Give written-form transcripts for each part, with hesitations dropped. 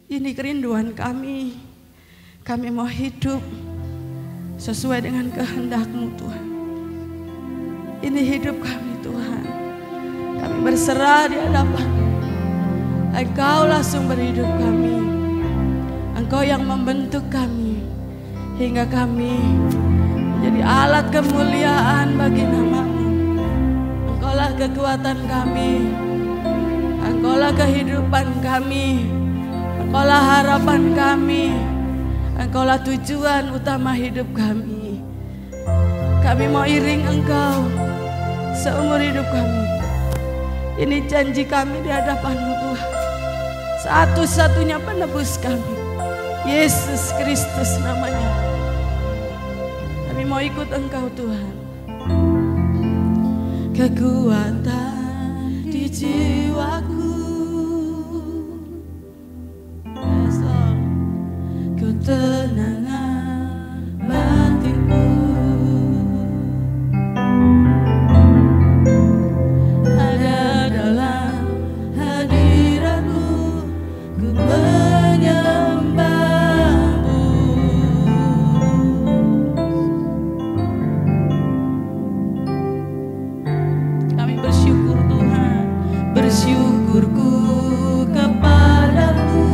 Ini kerinduan kami. Kami mau hidup sesuai dengan kehendak-Mu Tuhan. Ini hidup kami Tuhan. Kami berserah di hadapan-Mu. Engkaulah sumber hidup kami. Engkau yang membentuk kami hingga kami menjadi alat kemuliaan bagi nama-Mu. Engkaulah kekuatan kami. Engkaulah kehidupan kami. Engkaulah harapan kami. Engkaulah tujuan utama hidup kami. Kami mau iring Engkau seumur hidup kami. Ini janji kami di hadapan-Mu Tuhan. Satu-satunya penebus kami, Yesus Kristus namanya. Kami mau ikut Engkau Tuhan. Kekuatan di jiwaku, ketenangan batinku, ada dalam hadirat-Mu, ku menyembah-Mu. Kami bersyukur Tuhan, bersyukurku kepadamu.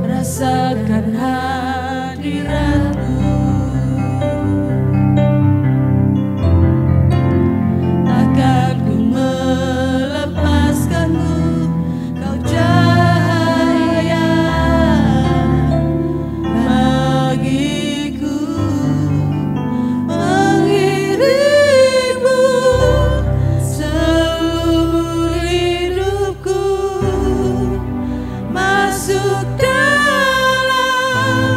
Rasakan hadirat-Mu, takkan ku melepaskan-Mu, Kau cahaya bagiku, mengiring-Mu seumur hidupku, masuk dalam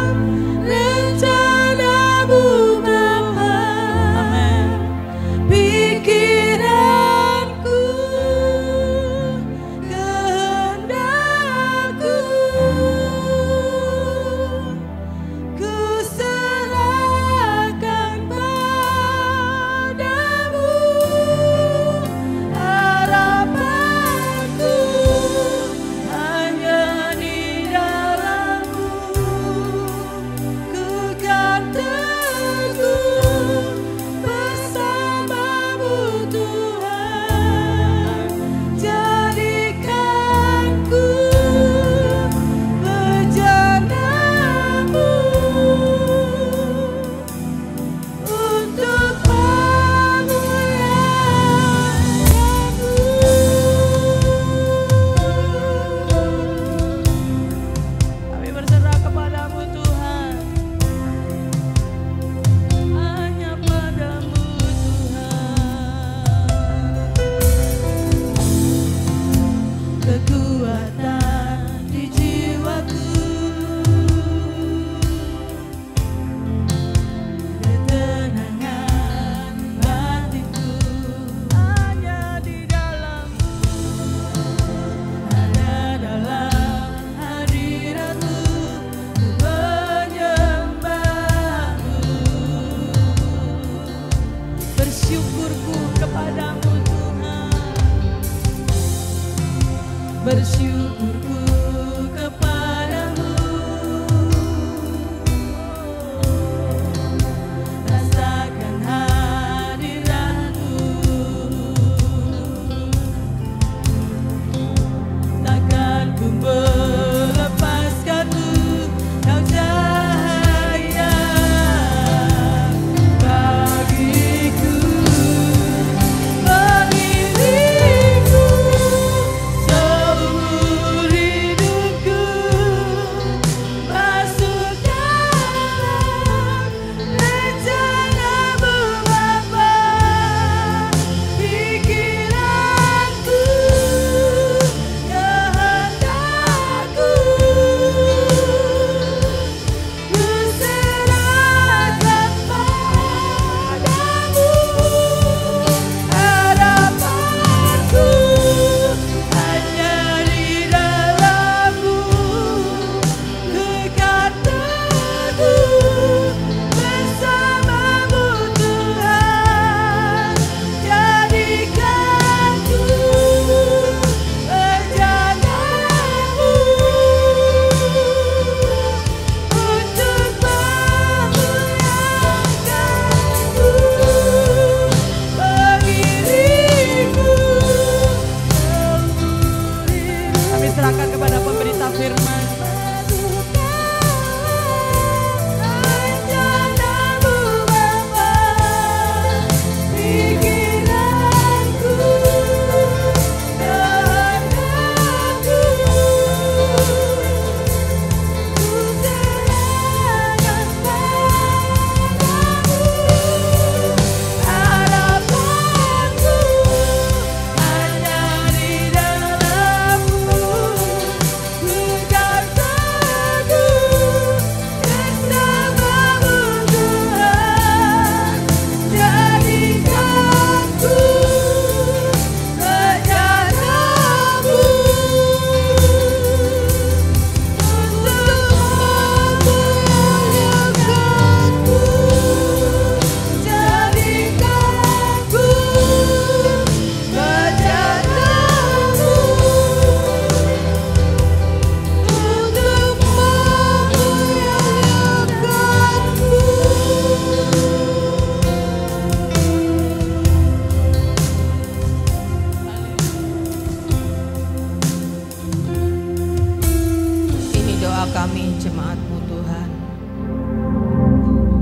Allah kami, jemaat-Mu Tuhan.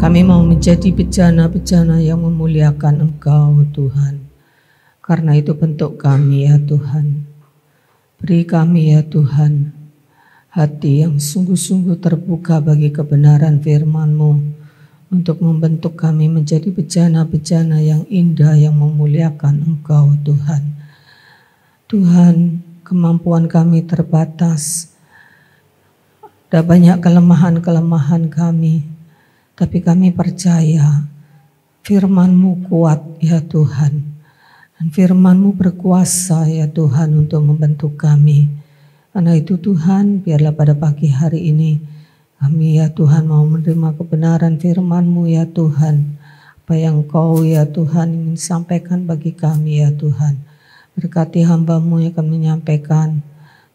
Kami mau menjadi bejana-bejana yang memuliakan Engkau Tuhan. Karena itu bentuk kami ya Tuhan. Beri kami ya Tuhan hati yang sungguh-sungguh terbuka bagi kebenaran firman-Mu untuk membentuk kami menjadi bejana-bejana yang indah yang memuliakan Engkau Tuhan. Tuhan, kemampuan kami terbatas. Ada banyak kelemahan-kelemahan kami. Tapi kami percaya firman-Mu kuat ya Tuhan. Dan firman-Mu berkuasa ya Tuhan untuk membentuk kami. Karena itu Tuhan, biarlah pada pagi hari ini kami ya Tuhan mau menerima kebenaran firman-Mu ya Tuhan. Apa yang Engkau ya Tuhan ingin sampaikan bagi kami ya Tuhan. Berkati hamba-Mu yang akan menyampaikan.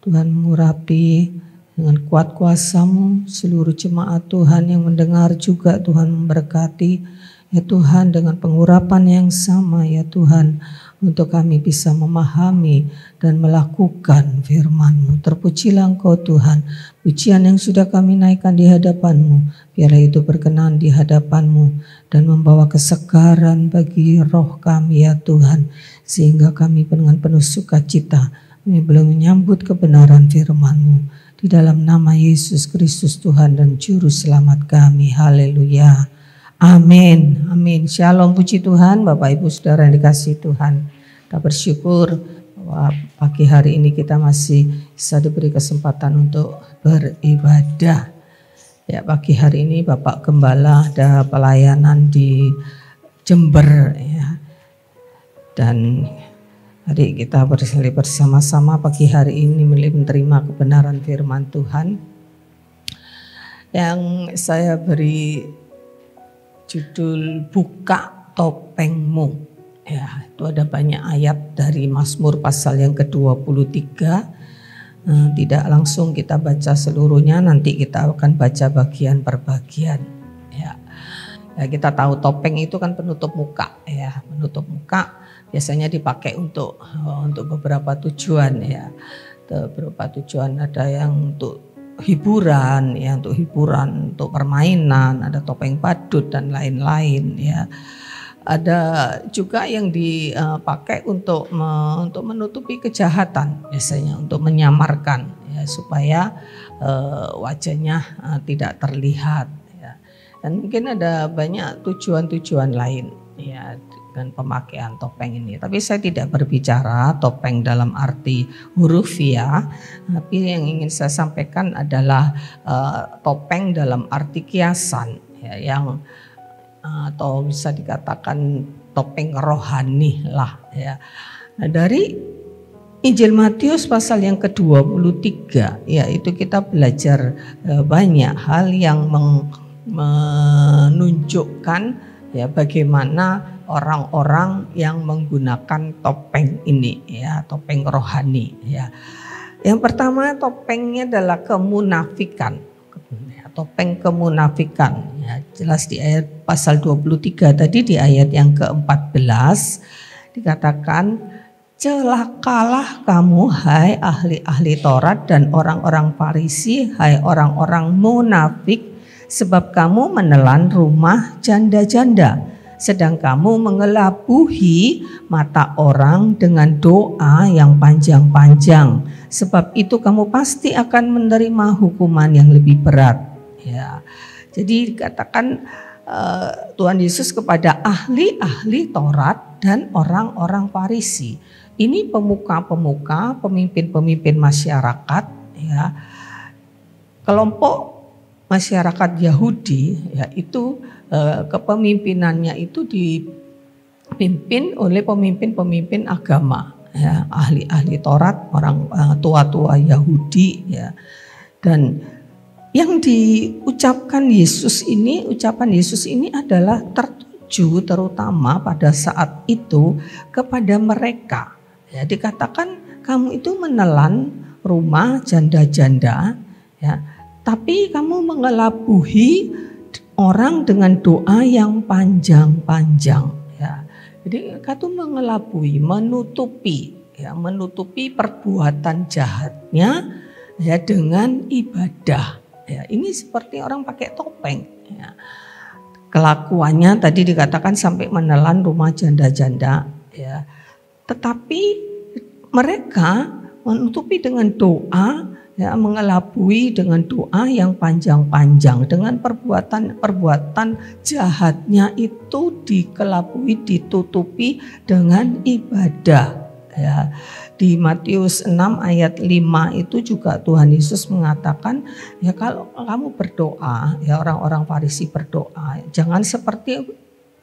Tuhan mengurapi dengan kuat kuasa-Mu seluruh jemaat Tuhan yang mendengar juga Tuhan memberkati ya Tuhan dengan pengurapan yang sama ya Tuhan untuk kami bisa memahami dan melakukan firman-Mu. Terpujilah Engkau Tuhan, pujian yang sudah kami naikkan di hadapan-Mu, biarlah itu berkenan di hadapan-Mu dan membawa kesegaran bagi roh kami ya Tuhan, sehingga kami dengan penuh sukacita kami belum menyambut kebenaran firman-Mu. Di dalam nama Yesus Kristus Tuhan dan Juru Selamat kami. Haleluya. Amin. Amin. Shalom, puji Tuhan. Bapak Ibu Saudara yang dikasihi Tuhan. Kita bersyukur bahwa pagi hari ini kita masih bisa diberi kesempatan untuk beribadah. Ya, pagi hari ini Bapak Gembala ada pelayanan di Jember ya. Dan mari kita bersama-sama pagi hari ini menerima kebenaran firman Tuhan. Yang saya beri judul Buka Topengmu. Ya, itu ada banyak ayat dari Mazmur pasal yang ke-23. Tidak langsung kita baca seluruhnya, nanti kita akan baca bagian per bagian. Ya. Ya, kita tahu topeng itu kan penutup muka ya, penutup muka. Biasanya dipakai untuk beberapa tujuan ya. Beberapa tujuan, ada yang untuk hiburan ya, untuk permainan, ada topeng badut dan lain-lain ya. Ada juga yang dipakai untuk menutupi kejahatan, biasanya untuk menyamarkan ya, supaya wajahnya tidak terlihat ya. Dan mungkin ada banyak tujuan-tujuan lain ya dengan pemakaian topeng ini. Tapi saya tidak berbicara topeng dalam arti hurufiah, tapi yang ingin saya sampaikan adalah topeng dalam arti kiasan ya, yang atau bisa dikatakan topeng rohani lah ya. Nah, dari Injil Matius pasal yang ke-23 ya, itu kita belajar banyak hal yang menunjukkan ya bagaimana orang-orang yang menggunakan topeng ini ya, topeng rohani ya. Yang pertama, topengnya adalah kemunafikan. Ya, topeng kemunafikan ya, jelas di ayat pasal 23 tadi, di ayat yang ke-14 dikatakan, celakalah kamu hai ahli-ahli Taurat dan orang-orang Farisi, hai orang-orang munafik, sebab kamu menelan rumah janda-janda, sedang kamu mengelabuhi mata orang dengan doa yang panjang-panjang. Sebab itu kamu pasti akan menerima hukuman yang lebih berat. Ya, jadi dikatakan Tuhan Yesus kepada ahli-ahli Taurat dan orang-orang Farisi. Ini pemuka-pemuka, pemimpin-pemimpin masyarakat, ya, kelompok masyarakat Yahudi, ya, itu kepemimpinannya itu dipimpin oleh pemimpin-pemimpin agama, ya, ahli-ahli Taurat, orang tua-tua Yahudi, ya. Dan yang diucapkan ucapan Yesus ini adalah tertuju terutama pada saat itu kepada mereka. Ya, dikatakan kamu itu menelan rumah janda-janda, ya, tapi kamu mengelabuhi orang dengan doa yang panjang-panjang. Ya. Jadi kata mengelabui, menutupi perbuatan jahatnya ya dengan ibadah. Ya, ini seperti orang pakai topeng. Ya. Kelakuannya tadi dikatakan sampai menelan rumah janda-janda. Ya. Tetapi mereka menutupi dengan doa, ya, mengelabui dengan doa yang panjang-panjang, dengan perbuatan jahatnya itu dikelabui, ditutupi dengan ibadah. Ya. Di Matius 6 ayat 5 itu juga Tuhan Yesus mengatakan, ya kalau kamu berdoa, ya orang-orang Farisi berdoa, jangan seperti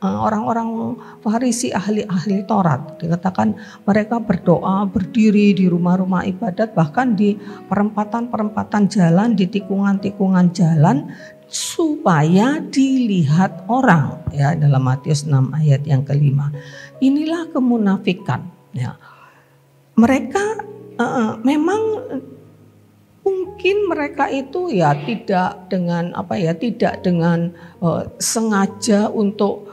orang-orang Farisi ahli-ahli Taurat. Dikatakan mereka berdoa berdiri di rumah-rumah ibadat, bahkan di perempatan-perempatan jalan, di tikungan-tikungan jalan, supaya dilihat orang. Ya, dalam Matius 6 ayat yang kelima. Inilah kemunafikan. Ya. Mereka memang mungkin mereka itu ya tidak dengan tidak dengan sengaja untuk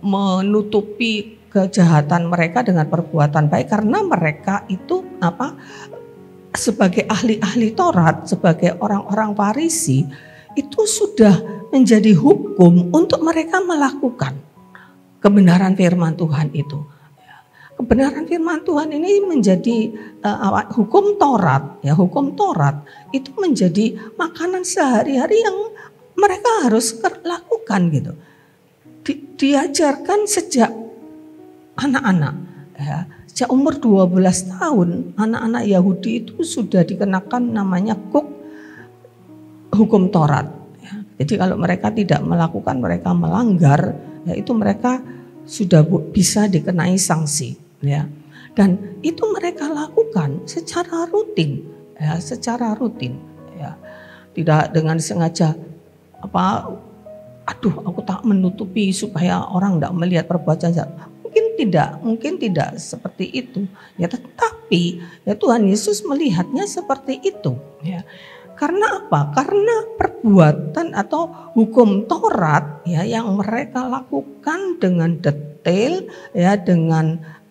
menutupi kejahatan mereka dengan perbuatan baik, karena mereka itu sebagai ahli-ahli Taurat, sebagai orang-orang Farisi, itu sudah menjadi hukum untuk mereka melakukan kebenaran firman Tuhan itu. Kebenaran firman Tuhan ini menjadi hukum Taurat, ya, hukum Taurat itu menjadi makanan sehari-hari yang mereka harus lakukan gitu. Diajarkan sejak anak-anak, ya, sejak umur 12 tahun anak-anak Yahudi itu sudah dikenakan namanya hukum Taurat. Ya. Jadi kalau mereka tidak melakukan, mereka melanggar, ya, itu mereka sudah bisa dikenai sanksi. Ya, dan itu mereka lakukan secara rutin, ya, secara rutin, ya, tidak dengan sengaja aku tak menutupi supaya orang tidak melihat perbuatan jahat. Mungkin tidak seperti itu, ya, tetapi ya Tuhan Yesus melihatnya seperti itu, ya. Karena apa? Karena perbuatan atau hukum Taurat, ya, yang mereka lakukan dengan detail, ya, dengan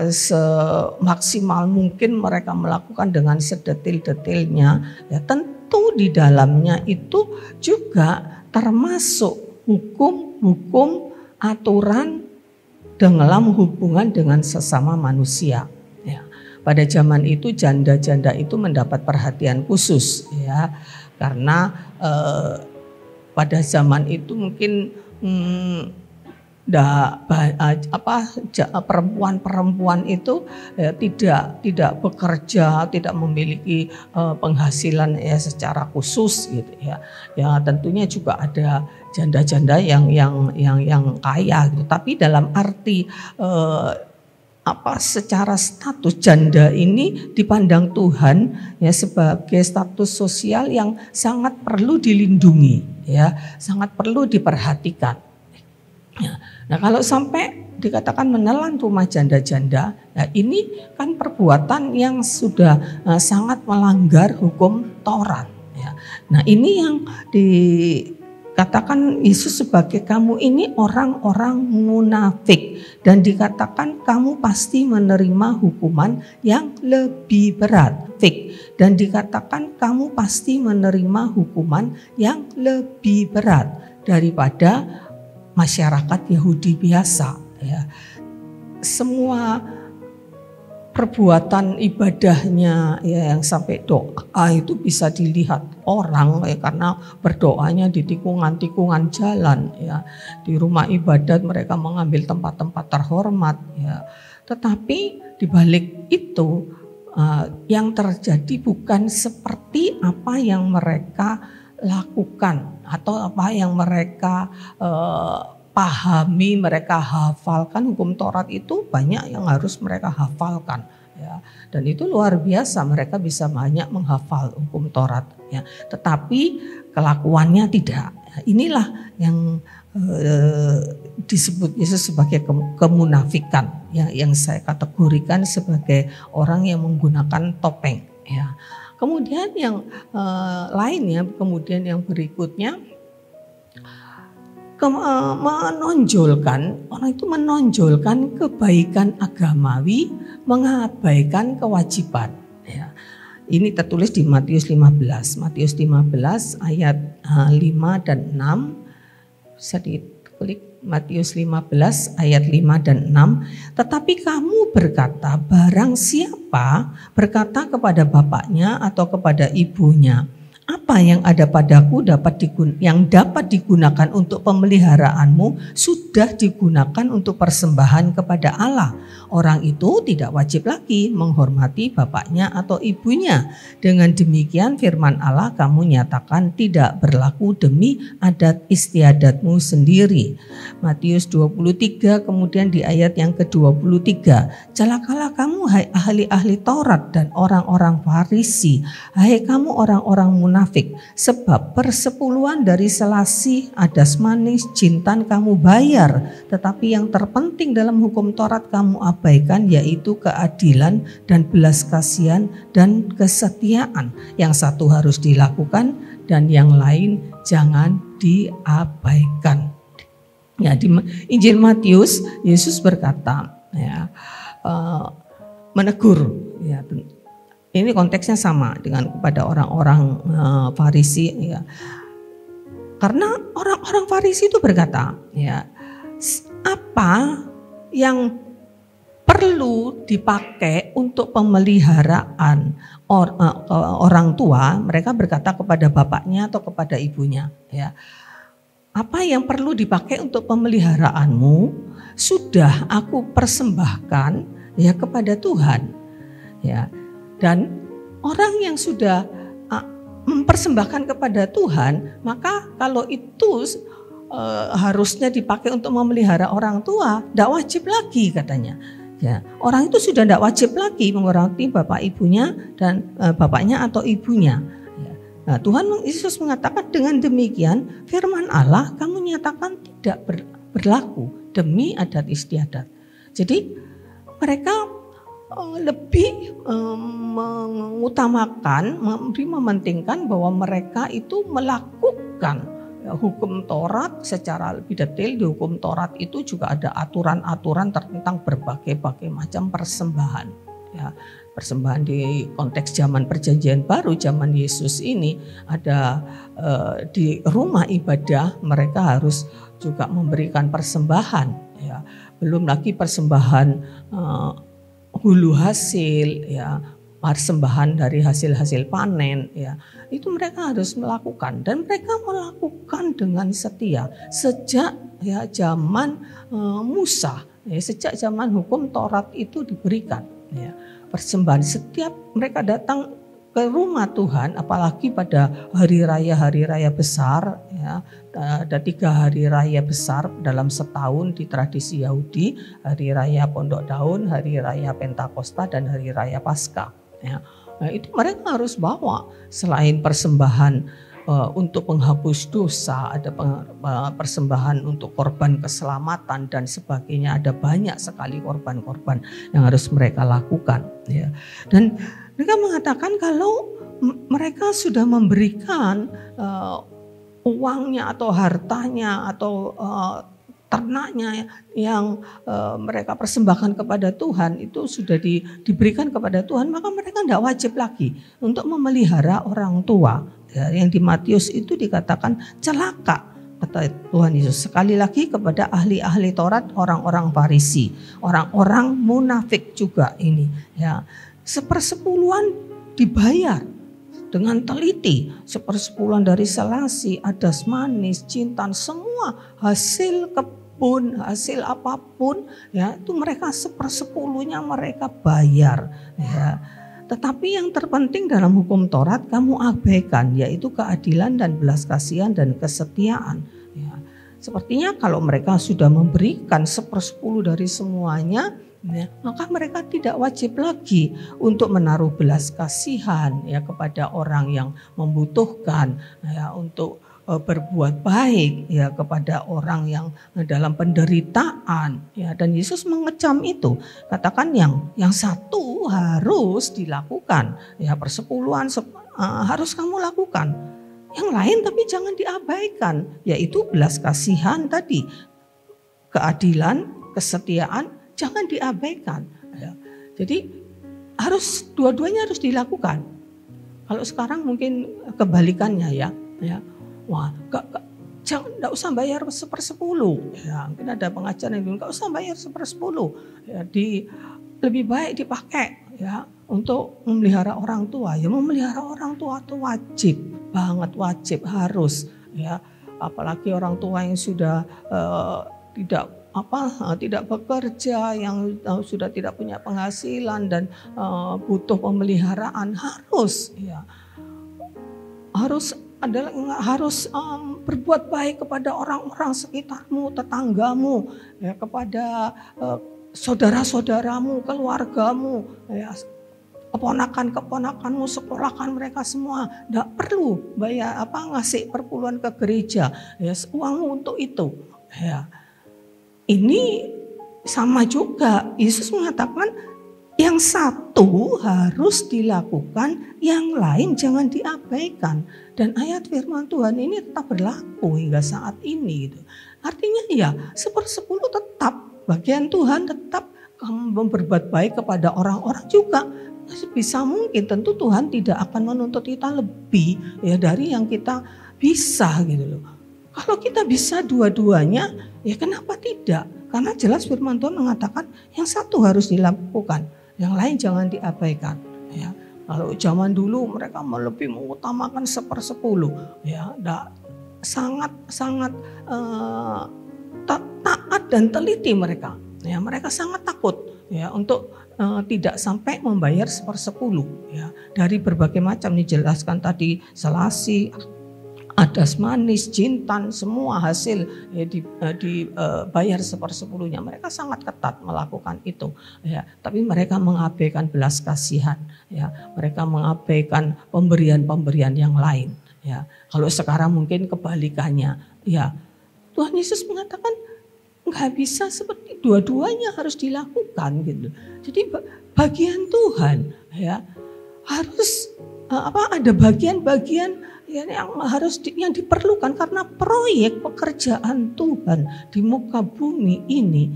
semaksimal mungkin mereka melakukan dengan sedetil-detilnya, ya, tentu di dalamnya itu juga termasuk hukum-hukum aturan dalam hubungan dengan sesama manusia. Ya. Pada zaman itu janda-janda itu mendapat perhatian khusus, ya, karena pada zaman itu mungkin perempuan itu ya, tidak bekerja, tidak memiliki penghasilan ya secara khusus gitu ya. Ya tentunya juga ada janda-janda yang kaya gitu. Tapi dalam arti secara status janda ini dipandang Tuhan ya sebagai status sosial yang sangat perlu dilindungi, ya, sangat perlu diperhatikan. Ya. Nah kalau sampai dikatakan menelan rumah janda-janda, ya ini kan perbuatan yang sudah sangat melanggar hukum Taurat. Ya. Nah ini yang dikatakan Yesus sebagai kamu ini orang-orang munafik, dan dikatakan kamu pasti menerima hukuman yang lebih berat. Dan dikatakan kamu pasti menerima hukuman yang lebih berat daripada masyarakat Yahudi biasa, ya. Semua perbuatan ibadahnya ya yang sampai doa itu bisa dilihat orang, ya, karena berdoanya di tikungan-tikungan jalan, ya. Di rumah ibadat mereka mengambil tempat-tempat terhormat, ya. Tetapi di balik itu yang terjadi bukan seperti apa yang mereka lakukan atau apa yang mereka pahami, mereka hafalkan. Hukum Taurat itu banyak yang harus mereka hafalkan, ya. Dan itu luar biasa, mereka bisa banyak menghafal hukum Taurat, ya. Tetapi kelakuannya tidak. Inilah yang disebut Yesus sebagai kemunafikan, ya, yang saya kategorikan sebagai orang yang menggunakan topeng, ya. Kemudian yang lainnya, kemudian yang berikutnya menonjolkan, orang itu menonjolkan kebaikan agamawi, mengabaikan kewajiban. Ya. Ini tertulis di Matius 15. Matius 15 ayat 5 dan 6. Bisa diklik Matius 15 ayat 5 dan 6. Tetapi kamu berkata, barang siapa berkata kepada bapaknya atau kepada ibunya, apa yang ada padaku yang dapat digunakan untuk pemeliharaanmu sudah digunakan untuk persembahan kepada Allah. Orang itu tidak wajib lagi menghormati bapaknya atau ibunya. Dengan demikian firman Allah kamu nyatakan tidak berlaku demi adat istiadatmu sendiri. Matius 23 kemudian di ayat yang ke-23. Celakalah kamu hai ahli-ahli Taurat dan orang-orang Farisi. Hai kamu orang-orang munafik, sebab persepuluhan dari selasih, adas manis, jintan kamu bayar, tetapi yang terpenting dalam hukum Taurat kamu abaikan, yaitu keadilan dan belas kasihan dan kesetiaan. Yang satu harus dilakukan dan yang lain jangan diabaikan. Ya, di Injil Matius Yesus berkata, ya, menegur, ya, ini konteksnya sama dengan kepada orang-orang Farisi, ya. Karena orang-orang Farisi itu berkata, ya, apa yang perlu dipakai untuk pemeliharaan orang tua, mereka berkata kepada bapaknya atau kepada ibunya, ya. Apa yang perlu dipakai untuk pemeliharaanmu sudah aku persembahkan, ya, kepada Tuhan, ya. Dan orang yang sudah mempersembahkan kepada Tuhan, maka kalau itu harusnya dipakai untuk memelihara orang tua, tidak wajib lagi katanya. Ya, orang itu sudah tidak wajib lagi menghormati bapak ibunya dan bapaknya atau ibunya. Ya. Nah, Tuhan Yesus mengatakan dengan demikian firman Allah kamu nyatakan tidak berlaku demi adat istiadat. Jadi mereka lebih mengutamakan, mementingkan bahwa mereka itu melakukan hukum Taurat secara lebih detail. Di hukum Taurat itu juga ada aturan-aturan tentang berbagai-bagai macam persembahan. Ya, persembahan di konteks zaman Perjanjian Baru, zaman Yesus ini ada di rumah ibadah mereka harus juga memberikan persembahan. Ya, belum lagi persembahan hulu hasil, ya, persembahan dari hasil-hasil panen, ya, itu mereka harus melakukan dan mereka melakukan dengan setia sejak, ya, zaman Musa, ya, sejak zaman hukum Taurat itu diberikan, ya, persembahan setiap mereka datang ke rumah Tuhan, apalagi pada hari raya besar, ya, ada 3 hari raya besar dalam setahun di tradisi Yahudi, hari raya Pondok Daun, hari raya Pentakosta dan hari raya Paskah. Ya. Nah, itu mereka harus bawa selain persembahan untuk penghapus dosa, ada persembahan untuk korban keselamatan dan sebagainya, ada banyak sekali korban-korban yang harus mereka lakukan. Ya. Dan mereka mengatakan kalau mereka sudah memberikan uangnya atau hartanya atau ternaknya yang mereka persembahkan kepada Tuhan itu sudah diberikan kepada Tuhan, maka mereka tidak wajib lagi untuk memelihara orang tua. Ya, yang di Matius itu dikatakan celaka, kata Tuhan Yesus sekali lagi kepada ahli-ahli Taurat, orang-orang Farisi, orang-orang munafik juga ini, ya. 1/10 dibayar dengan teliti, 1/10 dari selasi, adas manis, jintan, semua hasil kebun, hasil apapun, ya, itu mereka 1/10 mereka bayar, ya. Tetapi yang terpenting dalam hukum Taurat kamu abaikan, yaitu keadilan dan belas kasihan dan kesetiaan. Ya. Sepertinya kalau mereka sudah memberikan 1/10 dari semuanya, ya, maka mereka tidak wajib lagi untuk menaruh belas kasihan, ya, kepada orang yang membutuhkan, ya, untuk berbuat baik, ya, kepada orang yang dalam penderitaan, ya. Dan Yesus mengecam itu, katakan yang satu harus dilakukan, ya, 1/10 harus kamu lakukan, yang lain tapi jangan diabaikan, yaitu belas kasihan tadi, keadilan, kesetiaan, jangan diabaikan, ya. Jadi dua-duanya harus dilakukan, Kalau sekarang mungkin kebalikannya ya. Wah, enggak usah bayar 1/10. Ya, mungkin ada pengajar yang bilang enggak usah bayar 1/10. Ya, lebih baik dipakai ya untuk memelihara orang tua. Ya, memelihara orang tua itu wajib banget, wajib, harus ya. Apalagi orang tua yang sudah tidak bekerja, yang sudah tidak punya penghasilan dan butuh pemeliharaan, harus berbuat baik kepada orang-orang sekitarmu, tetanggamu, ya, kepada saudara-saudaramu, keluargamu, ya, keponakan-keponakanmu, sekolahkan mereka semua. Tidak perlu bayar ngasih perpuluhan ke gereja, ya, uangmu untuk itu. Ya. Ini sama juga, Yesus mengatakan yang satu harus dilakukan, yang lain jangan diabaikan. Dan ayat firman Tuhan ini tetap berlaku hingga saat ini. Gitu. Artinya ya 1/10 tetap, bagian Tuhan tetap berbuat baik kepada orang-orang juga. Bisa mungkin, tentu Tuhan tidak akan menuntut kita lebih ya dari yang kita bisa gitu loh. Kalau kita bisa dua-duanya, ya kenapa tidak? Karena jelas firman Tuhan mengatakan yang satu harus dilakukan, yang lain jangan diabaikan. Ya, kalau zaman dulu mereka lebih mengutamakan 1/10, ya, sangat taat dan teliti mereka. Ya, mereka sangat takut ya untuk tidak sampai membayar 1/10. Ya, dari berbagai macam dijelaskan tadi, selasi, adas manis, jintan, semua hasil ya, dibayar 1/10-nya. Mereka sangat ketat melakukan itu. Ya, tapi mereka mengabaikan belas kasihan. Ya, mereka mengabaikan pemberian-pemberian yang lain. Ya, kalau sekarang mungkin kebalikannya. Ya, Tuhan Yesus mengatakan nggak bisa seperti dua-duanya harus dilakukan gitu. Jadi bagian Tuhan ya harus ada bagian-bagian yang diperlukan karena proyek pekerjaan Tuhan di muka bumi ini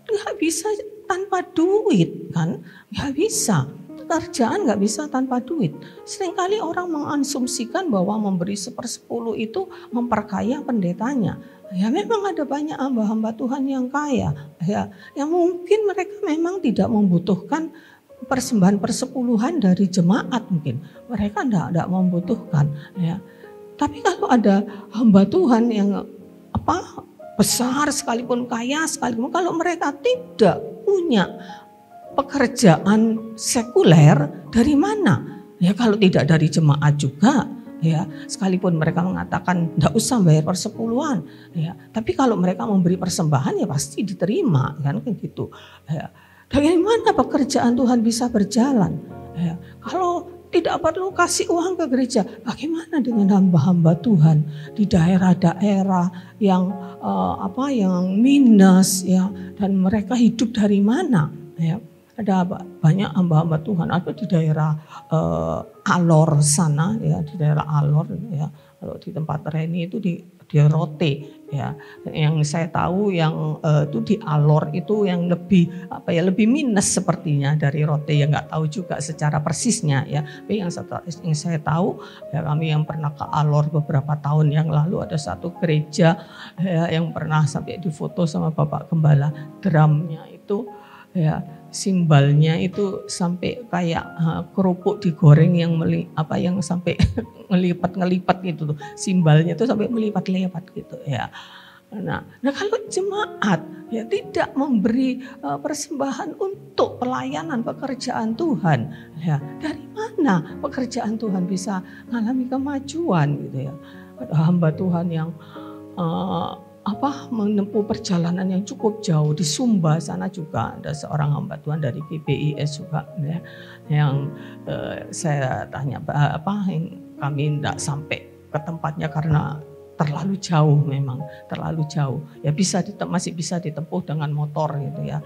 nggak bisa tanpa duit kan, nggak bisa. Pekerjaan nggak bisa tanpa duit. Seringkali orang mengasumsikan bahwa memberi 1/10 itu memperkaya pendetanya. Ya memang ada banyak hamba-hamba Tuhan yang kaya, ya, yang mungkin mereka memang tidak membutuhkan persembahan persepuluhan dari jemaat mungkin. Mereka tidak membutuhkan, ya. Tapi kalau ada hamba Tuhan yang besar sekalipun, kaya sekalipun, kalau mereka tidak punya pekerjaan sekuler, dari mana? Ya kalau tidak dari jemaat juga. Ya, sekalipun mereka mengatakan tidak usah bayar persepuluhan, ya, tapi kalau mereka memberi persembahan ya pasti diterima kan gitu. Ya. Bagaimana pekerjaan Tuhan bisa berjalan? Ya. Kalau tidak perlu kasih uang ke gereja, bagaimana dengan hamba-hamba Tuhan di daerah-daerah yang yang minus ya, dan mereka hidup dari mana? Ya. Ada banyak hamba-hamba Tuhan, ada di daerah Alor sana ya, di daerah Alor ya. Kalau di tempat Reni itu di Rote ya. Yang saya tahu yang itu di Alor itu yang lebih minus sepertinya dari Rote, ya nggak tahu juga secara persisnya ya. Tapi yang saya tahu ya, kami yang pernah ke Alor beberapa tahun yang lalu ada satu gereja ya, yang pernah sampai difoto sama Bapak Gembala, drumnya itu ya, simbalnya itu sampai kayak kerupuk digoreng yang sampai ngelipat gitu tuh. Simbalnya itu sampai melipat-lipat gitu ya. Nah kalau jemaat ya tidak memberi persembahan untuk pelayanan pekerjaan Tuhan, ya dari mana pekerjaan Tuhan bisa mengalami kemajuan gitu ya. Ada hamba Tuhan yang menempuh perjalanan yang cukup jauh di Sumba sana juga ada seorang hamba Tuhan dari PBIS juga ya, yang saya tanya kami tidak sampai ke tempatnya karena terlalu jauh, memang terlalu jauh ya, masih bisa ditempuh dengan motor gitu ya,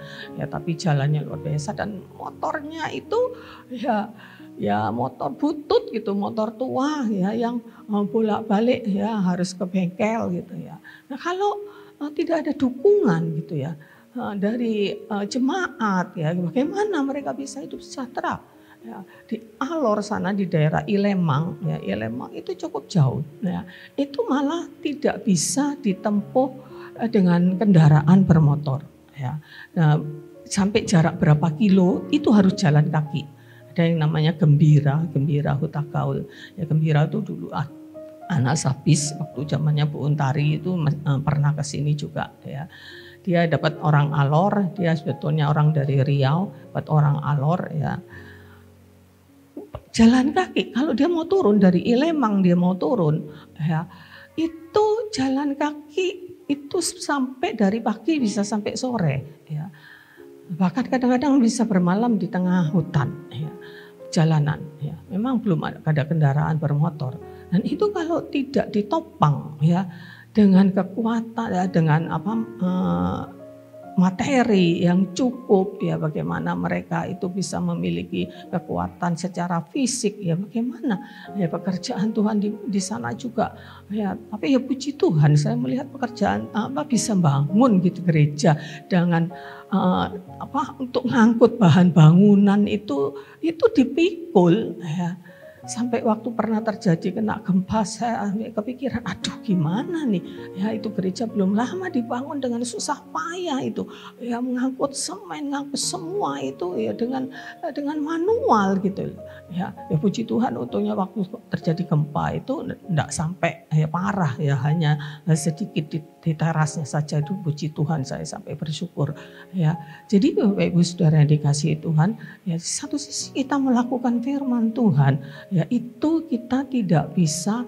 tapi jalannya luar biasa dan motornya itu ya motor butut gitu, motor tua ya, yang bolak-balik ya harus ke bengkel gitu ya. Nah kalau tidak ada dukungan gitu ya dari jemaat ya, bagaimana mereka bisa hidup sejahtera? Ya, di Alor sana di daerah Ilemang, ya Ilemang itu cukup jauh. Ya, itu malah tidak bisa ditempuh dengan kendaraan bermotor. Ya, nah, sampai jarak berapa kilo itu harus jalan kaki. Ada yang namanya Gembira Hutagaul. Ya, Gembira itu dulu anak Sabis waktu zamannya Bu Untari itu pernah ke sini juga. Ya. Dia dapat orang Alor, dia sebetulnya orang dari Riau, dapat orang Alor ya. Jalan kaki, kalau dia mau turun dari Ilemang dia mau turun, ya itu jalan kaki itu sampai dari pagi bisa sampai sore, ya. Bahkan kadang-kadang bisa bermalam di tengah hutan, ya, jalanan, ya. Memang belum ada kendaraan bermotor, dan itu kalau tidak ditopang, ya, dengan kekuatan, ya, dengan materi yang cukup, ya bagaimana mereka itu bisa memiliki kekuatan secara fisik, ya bagaimana ya pekerjaan Tuhan di sana juga, ya tapi ya puji Tuhan saya melihat pekerjaan bisa bangun gitu gereja dengan untuk ngangkut bahan bangunan itu dipikul, ya. Sampai waktu pernah terjadi kena gempa saya kepikiran, aduh gimana nih, ya itu gereja belum lama dibangun dengan susah payah itu, ya mengangkut semen, ngangkut semua itu ya dengan manual gitu, ya puji Tuhan untungnya waktu terjadi gempa itu enggak sampai ya parah, ya hanya sedikit di terasnya saja, itu puji Tuhan saya sampai bersyukur, ya. Jadi Bapak Ibu Saudara yang dikasihi Tuhan, ya di satu sisi kita melakukan firman Tuhan, ya itu kita tidak bisa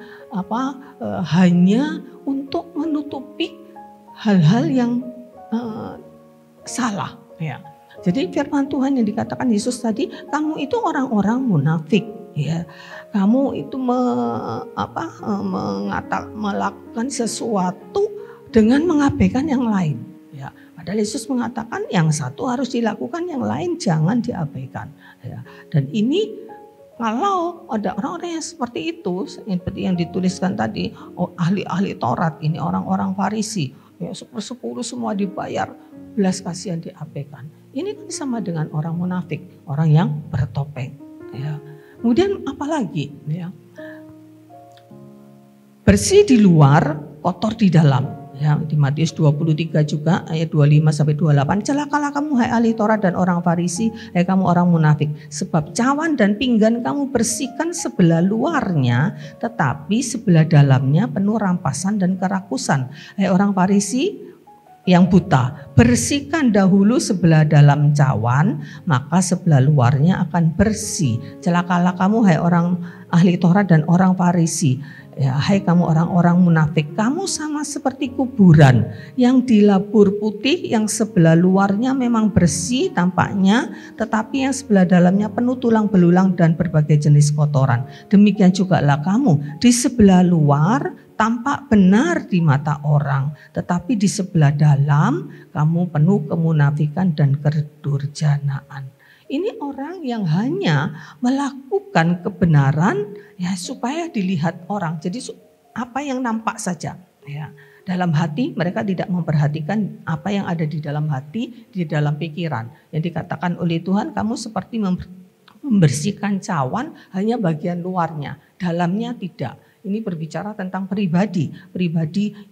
hanya untuk menutupi hal-hal yang salah, ya. Jadi firman Tuhan yang dikatakan Yesus tadi, kamu itu orang-orang munafik, ya. Kamu itu melakukan sesuatu dengan mengabaikan yang lain, ya. Padahal Yesus mengatakan yang satu harus dilakukan, yang lain jangan diabaikan, ya. Dan ini kalau ada orang-orang yang seperti itu, seperti yang dituliskan tadi, ahli-ahli Taurat ini orang-orang Farisi, ya 10 semua dibayar, belas kasihan diabaikan. Ini kan sama dengan orang munafik, orang yang bertopeng, ya. Kemudian apalagi, ya, bersih di luar, kotor di dalam. Ya, di Matius 23 juga ayat 25 sampai 28, celakalah kamu hai ahli Taurat dan orang Farisi, hai kamu orang munafik, sebab cawan dan pinggan kamu bersihkan sebelah luarnya, tetapi sebelah dalamnya penuh rampasan dan kerakusan. Hai orang Farisi yang buta, bersihkan dahulu sebelah dalam cawan, maka sebelah luarnya akan bersih. Celakalah kamu hai orang ahli Taurat dan orang Farisi, ya, hai kamu orang-orang munafik, kamu sama seperti kuburan yang dilabur putih, yang sebelah luarnya memang bersih tampaknya, tetapi yang sebelah dalamnya penuh tulang belulang dan berbagai jenis kotoran. Demikian jugalah kamu, di sebelah luar tampak benar di mata orang, tetapi di sebelah dalam kamu penuh kemunafikan dan kedurjanaan. Ini orang yang hanya melakukan kebenaran, ya supaya dilihat orang. Jadi apa yang nampak saja, ya. Dalam hati mereka tidak memperhatikan apa yang ada di dalam hati, di dalam pikiran. Yang dikatakan oleh Tuhan, kamu seperti membersihkan cawan hanya bagian luarnya, dalamnya tidak. Ini berbicara tentang pribadi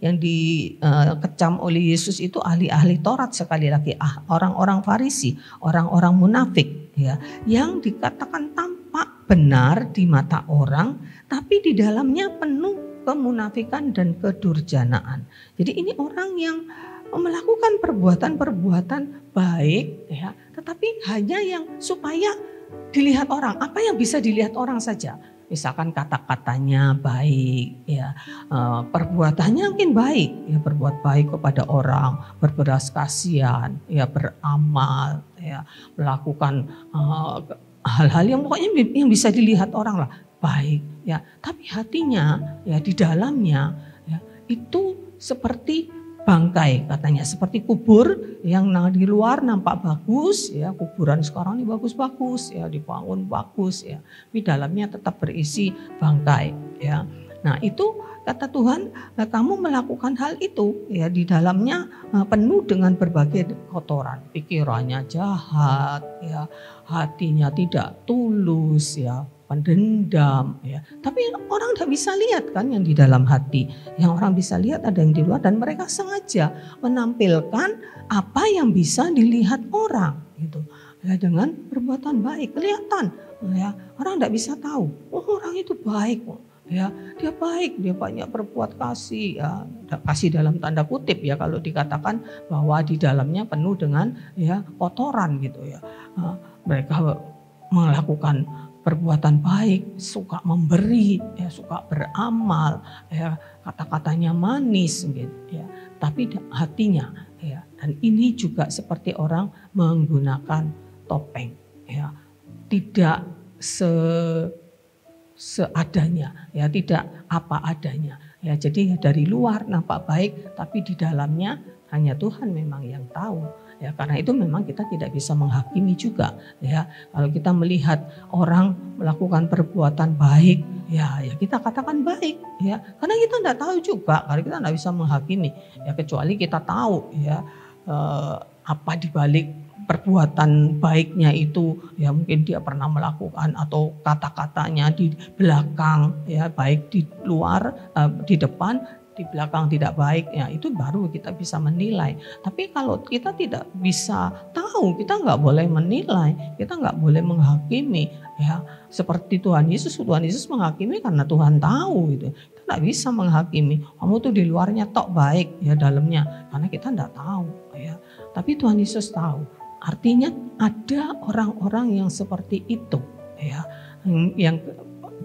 yang dikecam oleh Yesus itu ahli-ahli Taurat, sekali lagi orang-orang Farisi, orang-orang munafik, ya, yang dikatakan tampak benar di mata orang, tapi di dalamnya penuh kemunafikan dan kedurjanaan. Jadi ini orang yang melakukan perbuatan-perbuatan baik, ya, tetapi hanya yang supaya dilihat orang, apa yang bisa dilihat orang saja. Misalkan kata-katanya baik, ya, perbuatannya mungkin baik, ya, berbuat baik kepada orang, berbelas kasihan, ya, beramal, ya, melakukan hal-hal yang pokoknya yang bisa dilihat orang lah, baik, ya. Tapi hatinya, ya, di dalamnya, ya, itu seperti bangkai katanya, seperti kubur yang di luar nampak bagus, ya, kuburan sekarang ini bagus-bagus, ya, dibangun bagus, ya, tapi dalamnya tetap berisi bangkai, ya. Nah itu kata Tuhan, kamu melakukan hal itu, ya di dalamnya penuh dengan berbagai kotoran, pikirannya jahat, ya hatinya tidak tulus, ya pendendam, ya. Tapi orang tidak bisa lihat kan yang di dalam hati. Yang orang bisa lihat ada yang di luar, dan mereka sengaja menampilkan apa yang bisa dilihat orang, gitu. Ya, dengan perbuatan baik kelihatan, ya orang tidak bisa tahu. Oh, orang itu baik, ya dia baik, dia banyak berbuat kasih, ya kasih dalam tanda kutip ya kalau dikatakan bahwa di dalamnya penuh dengan ya kotoran gitu ya. Mereka melakukan perbuatan baik, suka memberi, ya suka beramal, ya kata-katanya manis gitu ya. Tapi hatinya ya, dan ini juga seperti orang menggunakan topeng ya. Tidak seadanya ya, tidak apa adanya ya. Jadi dari luar nampak baik, tapi di dalamnya hanya Tuhan memang yang tahu. Ya, karena itu memang kita tidak bisa menghakimi juga ya. Kalau kita melihat orang melakukan perbuatan baik ya kita katakan baik ya, karena kita tidak tahu juga, karena kita tidak bisa menghakimi ya, kecuali kita tahu ya apa dibalik perbuatan baiknya itu ya. Mungkin dia pernah melakukan atau kata-katanya di belakang ya, baik di luar, di depan, di belakang tidak baik ya, itu baru kita bisa menilai. Tapi kalau kita tidak bisa tahu, kita nggak boleh menilai, kita nggak boleh menghakimi ya. Seperti Tuhan Yesus menghakimi karena Tuhan tahu gitu. Kita nggak bisa menghakimi, kamu tuh di luarnya tok baik ya, dalamnya, karena kita nggak tahu ya. Tapi Tuhan Yesus tahu. Artinya ada orang-orang yang seperti itu ya, yang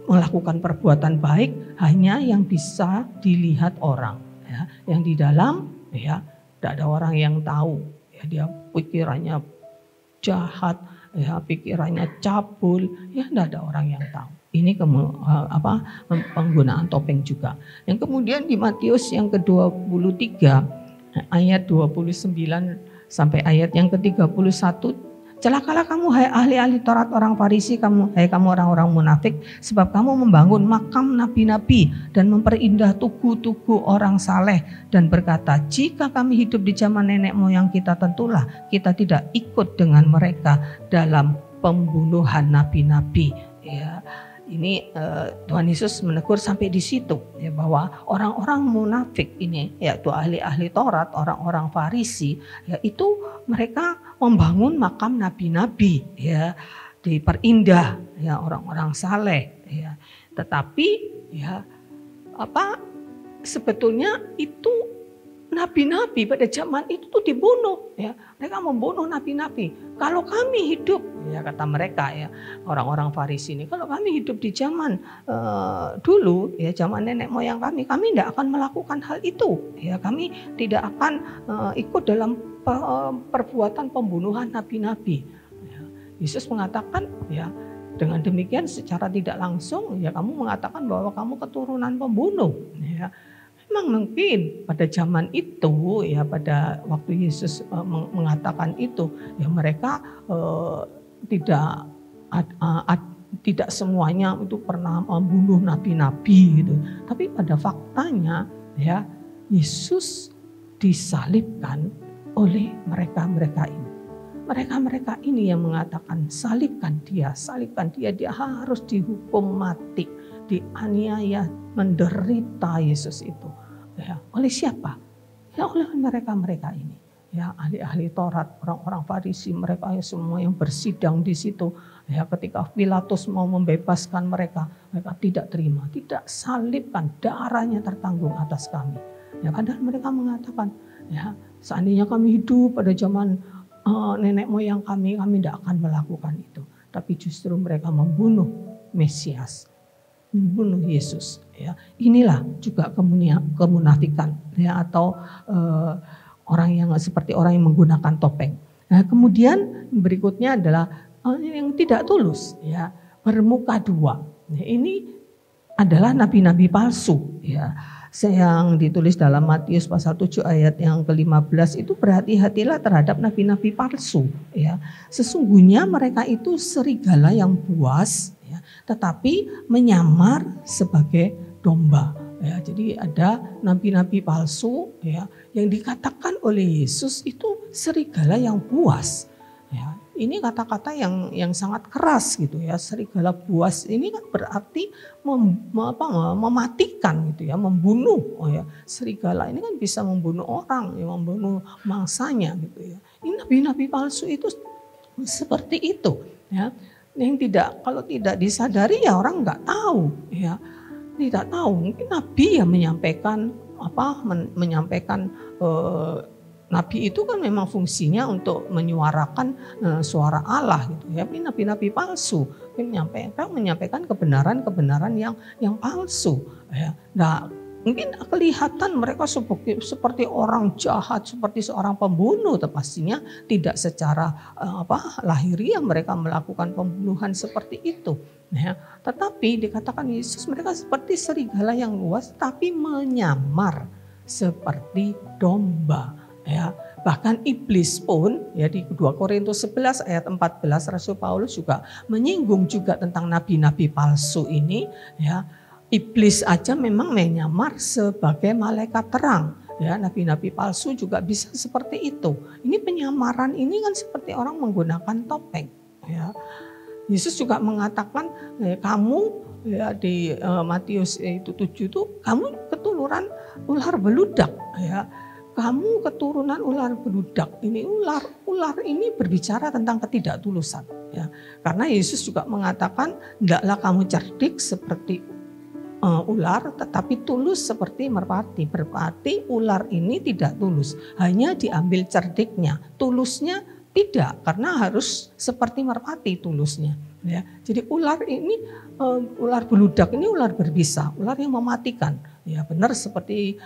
melakukan perbuatan baik hanya yang bisa dilihat orang ya, yang di dalam ya tidak ada orang yang tahu ya, dia pikirannya jahat ya, pikirannya cabul ya, tidak ada orang yang tahu. Ini penggunaan topeng juga. Yang kemudian di Matius yang ke-23 ayat 29 sampai ayat yang ke-31, celakalah kamu hai ahli-ahli Taurat orang Farisi, kamu orang-orang munafik, sebab kamu membangun makam nabi-nabi dan memperindah tugu-tugu orang saleh, dan berkata, jika kami hidup di zaman nenek moyang kita, tentulah kita tidak ikut dengan mereka dalam pembunuhan nabi-nabi. Ya, ini Tuhan Yesus menegur sampai di situ ya, bahwa orang-orang munafik ini yaitu ahli-ahli Taurat, orang-orang Farisi ya, itu mereka membangun makam nabi-nabi ya, diperindah ya, orang-orang saleh ya. Tetapi ya sebetulnya itu nabi-nabi pada zaman itu tuh dibunuh ya. Mereka membunuh nabi-nabi. Kalau kami hidup ya, kata mereka ya, orang-orang Farisi ini, kalau kami hidup di zaman dulu ya, zaman nenek moyang kami tidak akan melakukan hal itu ya. Kami tidak akan ikut dalam perbuatan pembunuhan nabi-nabi ya. Yesus mengatakan ya, dengan demikian secara tidak langsung ya, kamu mengatakan bahwa kamu keturunan pembunuh ya. Memang mungkin pada zaman itu ya, pada waktu Yesus mengatakan itu ya, mereka tidak semuanya itu pernah membunuh nabi-nabi gitu. Tapi pada faktanya ya, Yesus disalibkan oleh mereka-mereka ini. Mereka-mereka ini yang mengatakan salibkan dia, dia harus dihukum mati, dianiaya, menderita Yesus itu. Ya, oleh siapa? Ya oleh mereka-mereka ini. Ya, ahli-ahli Taurat, orang-orang Farisi, mereka semua yang bersidang di situ. Ya, ketika Pilatus mau membebaskan mereka, mereka tidak terima, tidak salibkan, darahnya tertanggung atas kami. Ya, padahal mereka mengatakan, ya, seandainya kami hidup pada zaman nenek moyang kami tidak akan melakukan itu. Tapi justru mereka membunuh Mesias, membunuh Yesus. Ya, inilah juga kemunafikan ya, atau orang yang seperti orang yang menggunakan topeng. Nah, kemudian berikutnya adalah yang tidak tulus ya, bermuka dua. Nah, ini adalah nabi-nabi palsu ya. Yang ditulis dalam Matius pasal 7 ayat yang ke-15 itu, berhati-hatilah terhadap nabi-nabi palsu ya. Sesungguhnya mereka itu serigala yang buas ya, tetapi menyamar sebagai domba Ya, jadi ada nabi-nabi palsu ya yang dikatakan oleh Yesus itu serigala yang buas. Ya, ini kata-kata yang sangat keras gitu ya. Serigala buas ini kan berarti mematikan gitu ya, membunuh. Oh ya, serigala ini kan bisa membunuh orang, ya, membunuh mangsanya gitu ya. Ini nabi-nabi palsu itu seperti itu ya. Yang kalau tidak disadari ya orang nggak tahu ya. Tidak tahu, mungkin nabi yang menyampaikan nabi itu kan memang fungsinya untuk menyuarakan suara Allah gitu ya. Tapi nabi-nabi palsu menyampaikan kebenaran yang palsu ya. Nah, mungkin kelihatan mereka seperti orang jahat, seperti seorang pembunuh, pastinya tidak secara lahiriah mereka melakukan pembunuhan seperti itu. Ya, tetapi dikatakan Yesus mereka seperti serigala yang luas, tapi menyamar seperti domba. Ya, bahkan iblis pun ya di 2 Korintus 11 ayat 14 Rasul Paulus juga menyinggung juga tentang nabi-nabi palsu ini ya. Iblis aja memang menyamar sebagai malaikat terang. Ya, nabi-nabi palsu juga bisa seperti itu. Ini penyamaran ini kan seperti orang menggunakan topeng. Ya. Yesus juga mengatakan kamu ya di Matius itu 7 itu kamu keturunan ular beludak ya. Kamu keturunan ular beludak. Ini ular ini berbicara tentang ketidaktulusan ya. Karena Yesus juga mengatakan hendaklah kamu cerdik seperti ular tetapi tulus seperti merpati. Berarti ular ini tidak tulus, hanya diambil cerdiknya, tulusnya tidak, karena harus seperti merpati tulusnya. Ya, jadi ular ini, ular beludak ini ular berbisa, ular yang mematikan. Ya benar seperti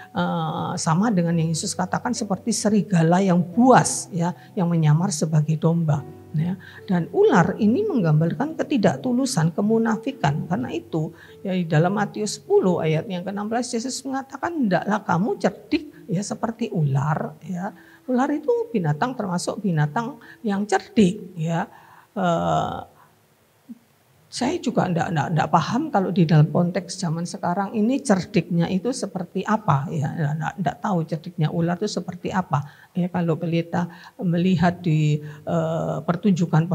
sama dengan yang Yesus katakan seperti serigala yang buas, ya, yang menyamar sebagai domba. Ya, dan ular ini menggambarkan ketidaktulusan, kemunafikan. Karena itu ya di dalam Matius 10 ayat yang ke-16 Yesus mengatakan hendaklah kamu cerdik ya seperti ular ya. Ular itu binatang termasuk binatang yang cerdik ya. Saya juga enggak paham kalau di dalam konteks zaman sekarang ini cerdiknya itu seperti apa ya, enggak tahu cerdiknya ular itu seperti apa ya. Kalau kita melihat di pertunjukan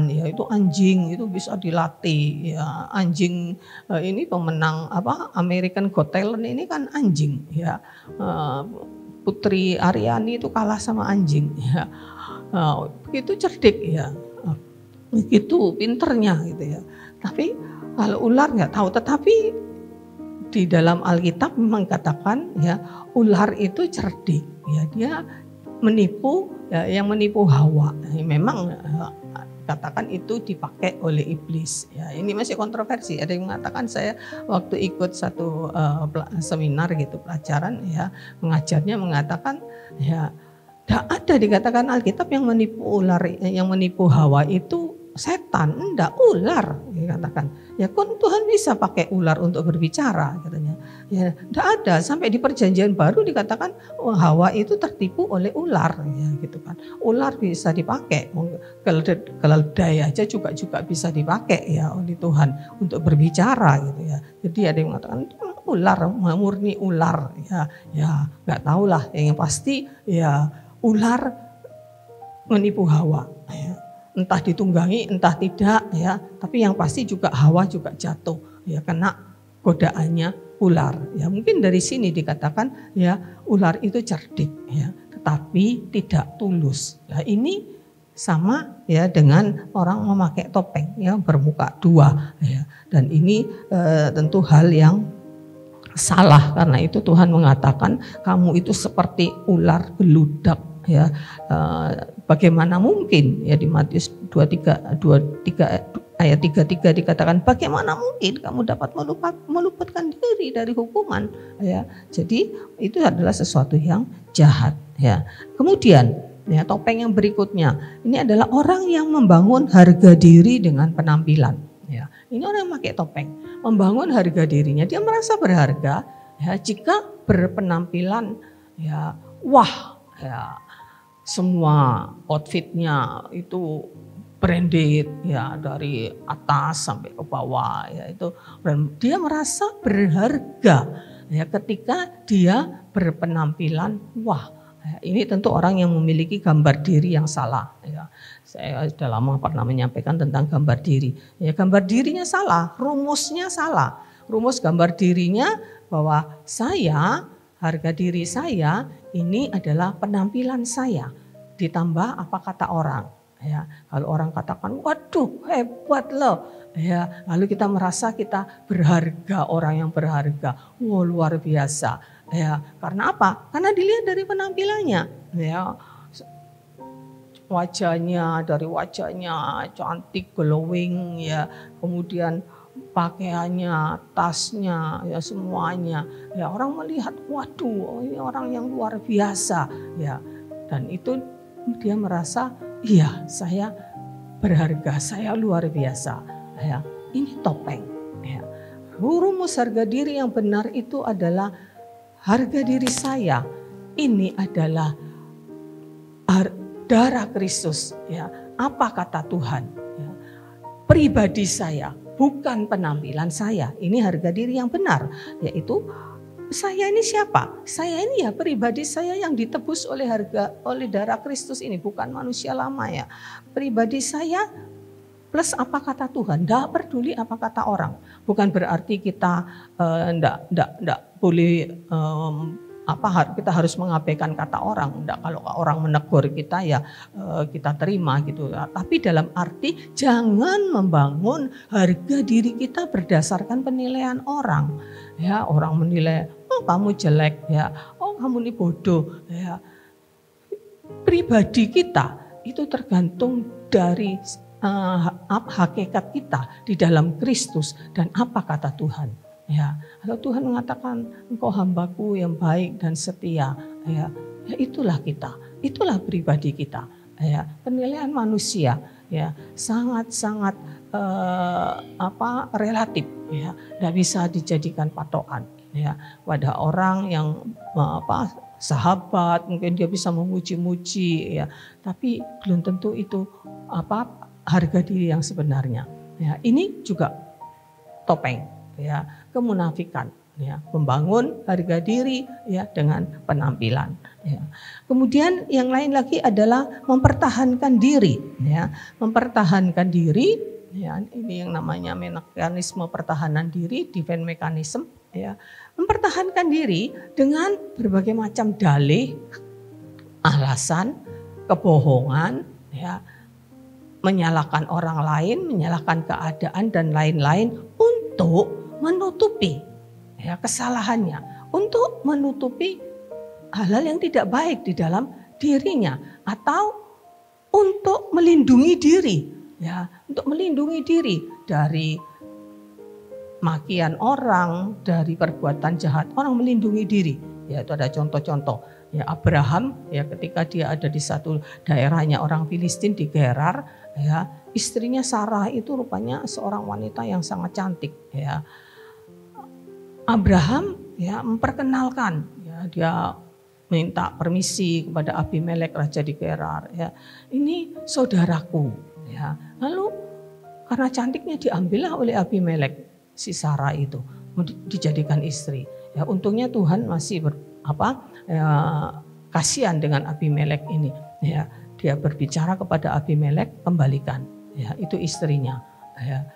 ya, itu anjing itu bisa dilatih ya. Anjing ini pemenang American Got Talent ini kan anjing ya. Putri Aryani itu kalah sama anjing ya. Begitu cerdik ya. Begitu pinternya gitu ya. Tapi kalau ular nggak tahu. Tetapi di dalam Alkitab memang katakan ya ular itu cerdik ya, dia menipu ya, yang menipu Hawa. Memang katakan itu dipakai oleh iblis ya. Ini masih kontroversi. Ada yang mengatakan, saya waktu ikut satu seminar gitu, pelajaran ya, mengajarnya mengatakan ya tidak ada dikatakan Alkitab yang menipu ular, yang menipu Hawa itu setan, enggak, ular dikatakan. Ya kan Tuhan bisa pakai ular untuk berbicara katanya. Ya enggak ada, sampai di Perjanjian Baru dikatakan Hawa itu tertipu oleh ular ya gitu kan. Ular bisa dipakai, keledai aja juga bisa dipakai ya oleh Tuhan untuk berbicara gitu ya. Jadi ada yang mengatakan ular, murni ular ya enggak tahulah, yang pasti ya ular menipu Hawa ya. Entah ditunggangi entah tidak ya, tapi yang pasti juga Hawa juga jatuh ya, kena godaannya ular ya. Mungkin dari sini dikatakan ya ular itu cerdik ya, tetapi tidak tulus. Nah, ini sama ya dengan orang memakai topeng ya, bermuka dua ya. Dan ini tentu hal yang salah. Karena itu Tuhan mengatakan kamu itu seperti ular beludak ya. Bagaimana mungkin ya, di Matius 23 ayat 33 dikatakan bagaimana mungkin kamu dapat meluputkan diri dari hukuman ya. Jadi itu adalah sesuatu yang jahat ya. Kemudian ya, topeng yang berikutnya ini adalah orang yang membangun harga diri dengan penampilan ya. Ini orang yang pakai topeng membangun harga dirinya, dia merasa berharga ya jika berpenampilan ya wah ya, semua outfitnya itu branded ya, dari atas sampai ke bawah ya, itu dia merasa berharga ya ketika dia berpenampilan wah. Ya, ini tentu orang yang memiliki gambar diri yang salah ya. Saya sudah lama pernah menyampaikan tentang gambar diri. Ya, gambar dirinya salah, rumusnya salah. Rumus gambar dirinya bahwa harga diri saya ini adalah penampilan saya ditambah apa kata orang. Ya, kalau orang katakan, waduh hebat loh. Ya, lalu kita merasa kita berharga, orang yang berharga. Wow, luar biasa. Ya, karena apa? Karena dilihat dari penampilannya. Ya, dari wajahnya cantik, glowing, ya, kemudian pakaiannya, tasnya, ya semuanya. Ya, orang melihat, waduh, ini orang yang luar biasa. Ya, dan itu dia merasa, iya, saya berharga, saya luar biasa. Ya, ini topeng. Ya. Rumus harga diri yang benar itu adalah harga diri saya. Ini adalah darah Kristus. Ya. Apa kata Tuhan? Ya. Pribadi saya, bukan penampilan saya. Ini harga diri yang benar, yaitu saya ini siapa? Saya ini ya pribadi saya yang ditebus oleh darah Kristus ini, bukan manusia lama ya. Pribadi saya plus apa kata Tuhan, tidak peduli apa kata orang. Bukan berarti kita tidak boleh kita harus mengabaikan kata orang. Enggak, kalau orang menegur kita ya kita terima gitu. Tapi dalam arti jangan membangun harga diri kita berdasarkan penilaian orang. Ya, orang menilai, oh kamu jelek ya, oh kamu ini bodoh ya. Pribadi kita itu tergantung dari hakikat kita di dalam Kristus dan apa kata Tuhan. Ya, kalau Tuhan mengatakan engkau hambaku yang baik dan setia, ya itulah kita, itulah pribadi kita. Ya, penilaian manusia ya sangat-sangat relatif, ya, tidak bisa dijadikan patokan. Ya, pada orang yang sahabat mungkin dia bisa memuji-muji, ya, tapi belum tentu itu harga diri yang sebenarnya. Ya, ini juga topeng. Ya, kemunafikan, ya, membangun harga diri ya dengan penampilan. Ya. Kemudian yang lain lagi adalah mempertahankan diri, ya, mempertahankan diri, ya, ini yang namanya mekanisme pertahanan diri, defense mechanism, ya, mempertahankan diri dengan berbagai macam dalih, alasan, kebohongan, ya, menyalahkan orang lain, menyalahkan keadaan dan lain-lain untuk menutupi ya kesalahannya, untuk menutupi hal-hal yang tidak baik di dalam dirinya, atau untuk melindungi diri, ya, untuk melindungi diri dari makian orang, dari perbuatan jahat orang, melindungi diri. Ya, itu ada contoh-contoh. Ya, Abraham ya ketika dia ada di satu daerahnya orang Filistin di Gerar, ya, istrinya Sarah itu rupanya seorang wanita yang sangat cantik, ya. Abraham ya memperkenalkan, ya, dia minta permisi kepada Abimelek raja di Gerar, ya, ini saudaraku, ya. Lalu karena cantiknya diambillah oleh Abimelek si Sarah itu dijadikan istri. Ya, untungnya Tuhan masih kasihan dengan Abimelek ini. Ya, dia berbicara kepada Abimelek, kembalikan, ya, itu istrinya. Ya.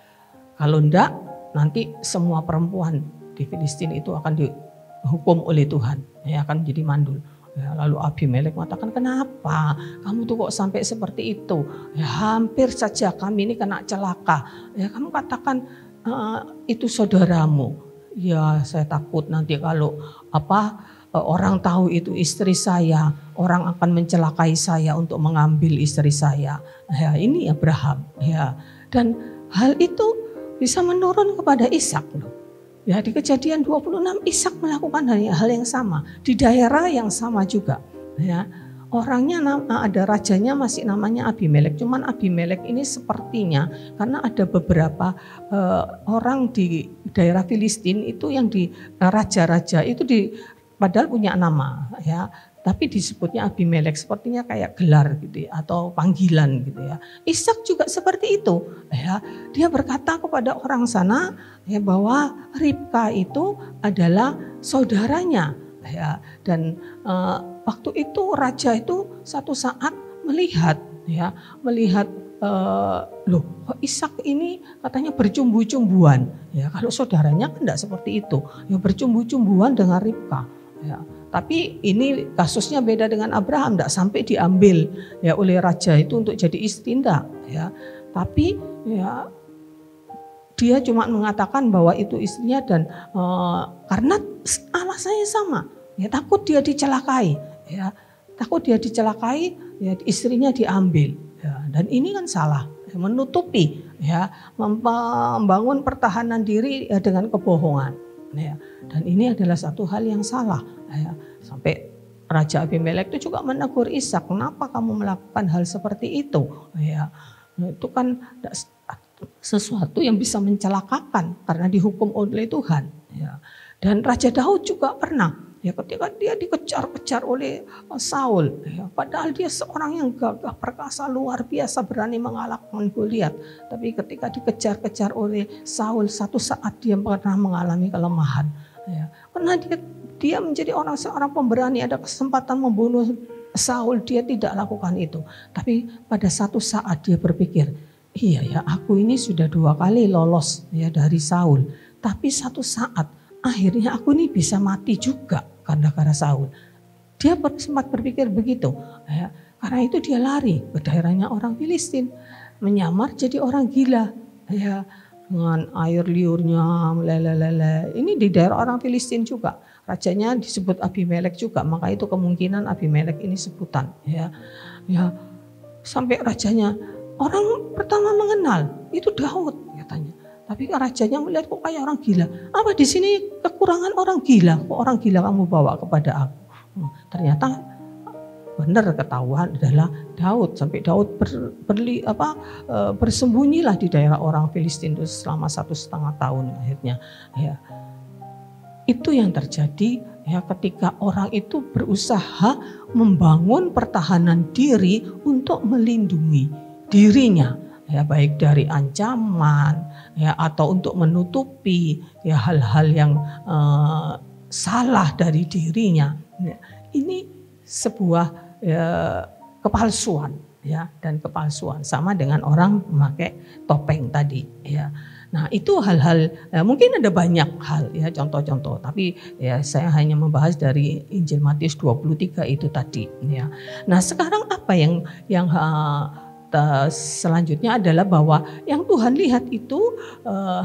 Kalau enggak, nanti semua perempuan di Filistin itu akan dihukum oleh Tuhan, ya, akan menjadi mandul. Ya, lalu Abimelek mengatakan, kenapa kamu tuh kok sampai seperti itu? Ya, hampir saja kami ini kena celaka. Ya, kamu katakan itu saudaramu. Ya, saya takut nanti kalau orang tahu itu istri saya, orang akan mencelakai saya untuk mengambil istri saya. Ya, ini Abraham. Ya, dan hal itu bisa menurun kepada Ishak loh. Ya, di Kejadian 26 Ishak melakukan hal yang sama di daerah yang sama juga. Ya, orangnya ada rajanya masih namanya Abimelek. Cuman Abimelek ini sepertinya karena ada beberapa orang di daerah Filistin itu yang di raja-raja itu padahal punya nama, ya. Tapi disebutnya Abimelek sepertinya kayak gelar gitu ya, atau panggilan gitu ya. Ishak juga seperti itu ya. Dia berkata kepada orang sana ya bahwa Ribka itu adalah saudaranya ya. Dan waktu itu raja itu satu saat melihat loh kok Ishak ini katanya bercumbu-cumbuan ya. Kalau saudaranya kan tidak seperti itu ya, bercumbu-cumbuan dengan Ribka ya. Tapi ini kasusnya beda dengan Abraham, tidak sampai diambil ya oleh raja itu untuk jadi istri, tidak ya. Tapi ya dia cuma mengatakan bahwa itu istrinya dan karena alasannya sama, ya takut dia dicelakai, ya takut dia dicelakai, ya istrinya diambil, ya, dan ini kan salah, ya, menutupi, ya membangun pertahanan diri ya, dengan kebohongan, ya, dan ini adalah satu hal yang salah. Ya, sampai Raja Abimelek itu juga menegur Ishak, kenapa kamu melakukan hal seperti itu? Ya, itu kan sesuatu yang bisa mencelakakan karena dihukum oleh Tuhan. Ya. Dan Raja Daud juga pernah, ya ketika dia dikejar-kejar oleh Saul, ya, padahal dia seorang yang gagah perkasa luar biasa, berani mengalahkan Goliat. Tapi ketika dikejar-kejar oleh Saul, satu saat dia pernah mengalami kelemahan. Ya. Karena dia menjadi seorang pemberani, ada kesempatan membunuh Saul, dia tidak lakukan itu. Tapi pada satu saat dia berpikir, iya ya aku ini sudah 2 kali lolos ya dari Saul. Tapi satu saat akhirnya aku ini bisa mati juga karena Saul. Dia sempat berpikir begitu. Ya, karena itu dia lari ke daerahnya orang Filistin, menyamar jadi orang gila. Ya, dengan air liurnya, meleleh-leleh. Ini di daerah orang Filistin juga. Rajanya disebut Abimelek juga, maka itu kemungkinan Abimelek ini sebutan. Ya, sampai rajanya, orang pertama mengenal itu Daud katanya. Tapi rajanya melihat kok kayak orang gila. Apa di sini kekurangan orang gila? Kok orang gila kamu bawa kepada aku? Ternyata benar ketahuan adalah Daud. Sampai Daud bersembunyilah di daerah orang Filistin itu selama 1,5 tahun akhirnya. Ya. Itu yang terjadi ya ketika orang itu berusaha membangun pertahanan diri untuk melindungi dirinya, ya baik dari ancaman ya atau untuk menutupi ya hal-hal yang salah dari dirinya. Ya, ini sebuah kepalsuan ya, dan kepalsuan sama dengan orang memakai topeng tadi ya. Nah itu hal-hal mungkin ada banyak hal ya contoh-contoh, tapi ya saya hanya membahas dari Injil Matius 23 itu tadi ya. Nah sekarang apa yang selanjutnya adalah bahwa yang Tuhan lihat itu